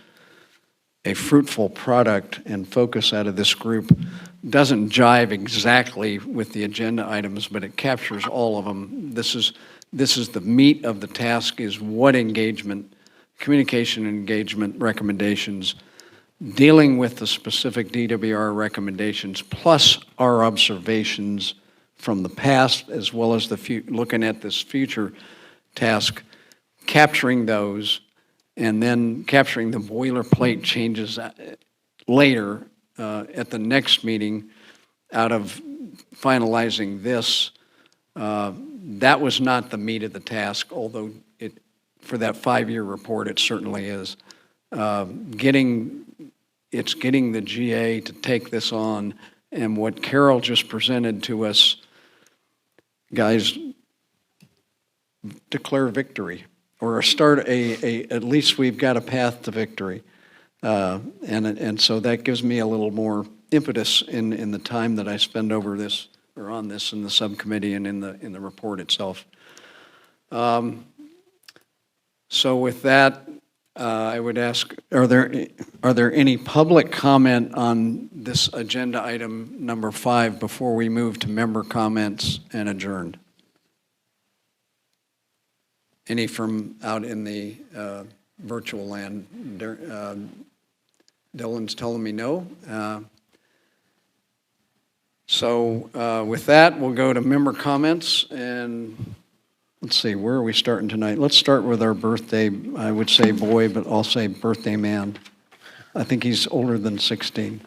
a fruitful product and focus out of this group doesn't jive exactly with the agenda items, but it captures all of them. This is the meat of the task, is what engagement, communication engagement recommendations, dealing with the specific DWR recommendations, plus our observations from the past, as well as looking at this future task, capturing those, and then capturing the boilerplate changes later at the next meeting out of finalizing this. That was not the meat of the task, although for that 5-year report, it certainly is. Getting the GA to take this on, and what Carol just presented to us, guys, declare victory, or at least we've got a path to victory. And so that gives me a little more impetus in the time that I spend over this, or on this, in the subcommittee and in the report itself. So with that, I would ask, are there any public comment on this agenda item number 5 before we move to member comments and adjourn? Any from out in the virtual land? Dylan's telling me no. So with that, we'll go to member comments, and let's see, where are we starting tonight? Let's start with our birthday, I would say boy, but I'll say birthday man. I think he's older than 16.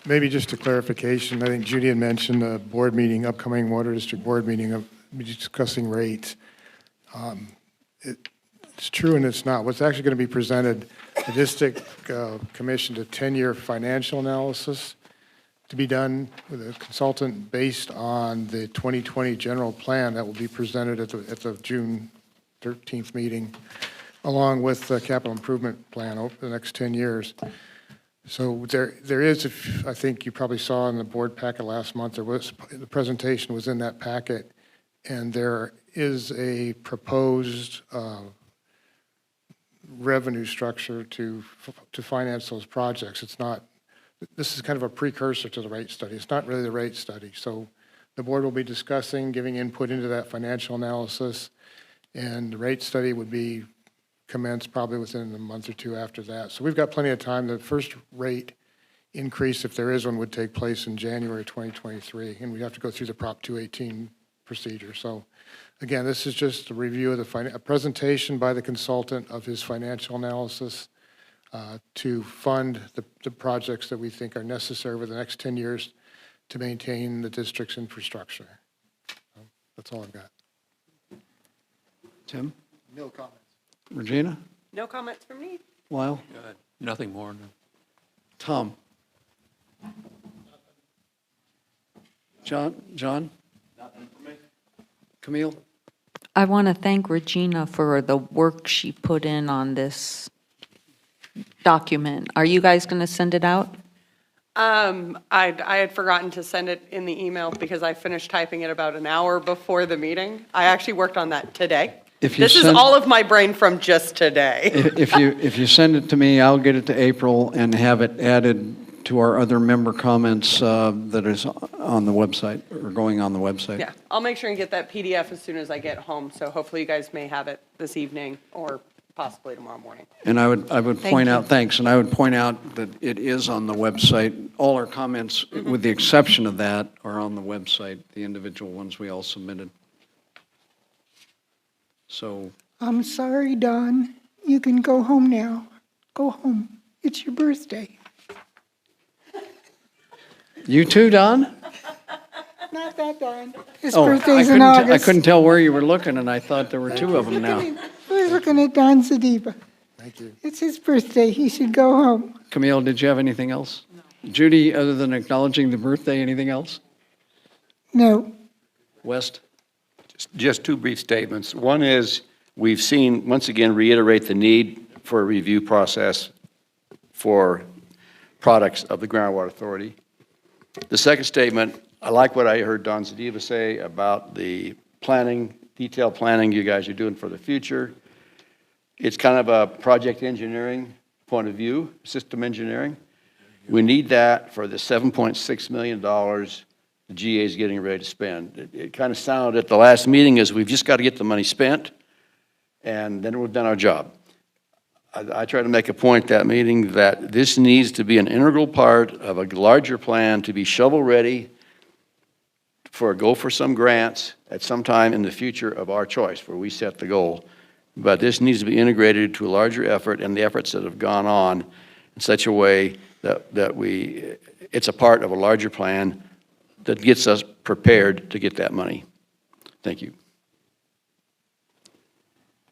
Maybe just a clarification. I think Judy had mentioned a board meeting, upcoming Water District board meeting, of discussing rates. It's true and it's not. What's actually going to be presented, the district commissioned a 10-year financial analysis to be done with a consultant based on the 2020 general plan that will be presented at the June 13th meeting, along with the capital improvement plan over the next 10 years. So there is, I think you probably saw in the board packet last month, the presentation was in that packet, and there is a proposed revenue structure to finance those projects. It's not, this is kind of a precursor to the rate study. It's not really the rate study. So the board will be discussing, giving input into that financial analysis, and the rate study would be commenced probably within a month or two after that. So we've got plenty of time. The first rate increase, if there is one, would take place in January 2023, and we have to go through the Prop 218 procedure. So again, this is just a review of a presentation by the consultant of his financial analysis to fund the projects that we think are necessary over the next 10 years to maintain the district's infrastructure. So that's all I've got. Tim? No comments. Regina? No comments from me. Lyle? Nothing more. No. Tom? John? Nothing for me. Camille? I want to thank Regina for the work she put in on this document. Are you guys going to send it out? I had forgotten to send it in the email because I finished typing it about an hour before the meeting. I actually worked on that today. This is all of my brain from just today. If you send it to me, I'll get it to April and have it added to our other member comments that is on the website, or going on the website. Yeah, I'll make sure and get that PDF as soon as I get home. So hopefully you guys may have it this evening or possibly tomorrow morning. And I would point out, thanks, and I would point out that it is on the website. All our comments, with the exception of that, are on the website, the individual ones we all submitted. So. I'm sorry, Don. You can go home now. Go home. It's your birthday. You too, Don? Not that Don. His Oh, birthday's in I August. couldn't tell where you were looking, and I thought there were two of them now. I was looking at Don Sadiba. Thank you. It's his birthday. He should go home. Camille, did you have anything else? No. Judy, other than acknowledging the birthday, anything else? No. West? Just two brief statements. One is, we've seen, once again, reiterate the need for a review process for products of the Groundwater Authority. The second statement, I like what I heard Don Zadiva say about the planning, detailed planning you guys are doing for the future. It's kind of a project engineering point of view, system engineering. We need that for the $7.6 million the GA is getting ready to spend. It kind of sounded at the last meeting as we've just got to get the money spent, and then we've done our job. I tried to make a point that meeting that this needs to be an integral part of a larger plan to be shovel-ready go for some grants at some time in the future of our choice, where we set the goal. But this needs to be integrated to a larger effort, and the efforts that have gone on in such a way that it's a part of a larger plan that gets us prepared to get that money. Thank you.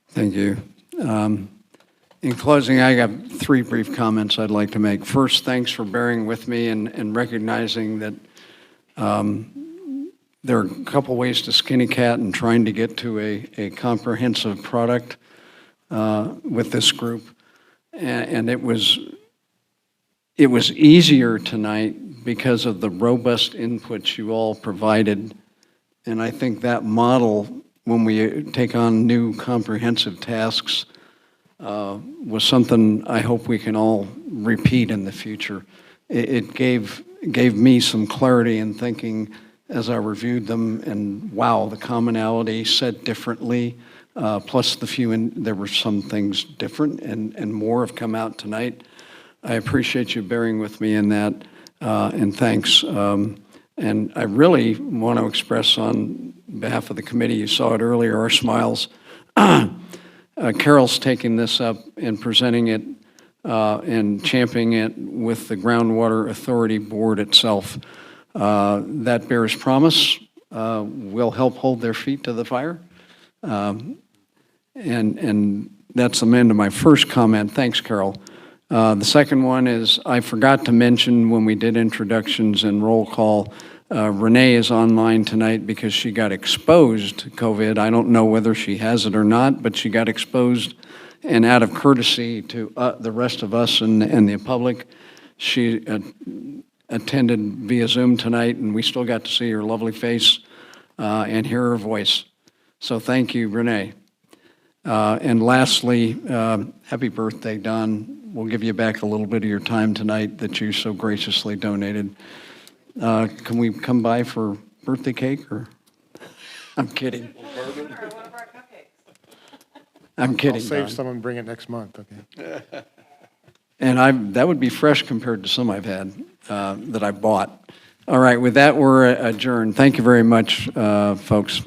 Thank you. In closing, I have three brief comments I'd like to make. First, thanks for bearing with me and recognizing that there are a couple ways to skin a cat and trying to get to a comprehensive product with this group. And it was easier tonight because of the robust inputs you all provided. And I think that model, when we take on new comprehensive tasks, was something I hope we can all repeat in the future. It gave me some clarity in thinking as I reviewed them, and wow, the commonality said differently, plus there were some things different, and more have come out tonight. I appreciate you bearing with me in that, and thanks. And I really want to express on behalf of the committee, you saw it earlier, our smiles. Carol's taking this up and presenting it and championing it with the Groundwater Authority Board itself. That bears promise. We'll help hold their feet to the fire. And that's the end of my first comment. Thanks, Carol. The second one is I forgot to mention when we did introductions and roll call, Renee is online tonight because she got exposed to COVID. I don't know whether she has it or not, but she got exposed, and out of courtesy to the rest of us and the public, she attended via Zoom tonight, and we still got to see her lovely face and hear her voice. So thank you, Renee. And lastly, happy birthday, Don. We'll give you back a little bit of your time tonight that you so graciously donated. Can we come by for birthday cake, or? I'm kidding. I'm kidding, I'll save Don. some and bring it next month, okay? And that would be fresh compared to some I've had that I bought. All right, with that, we're adjourned. Thank you very much, folks.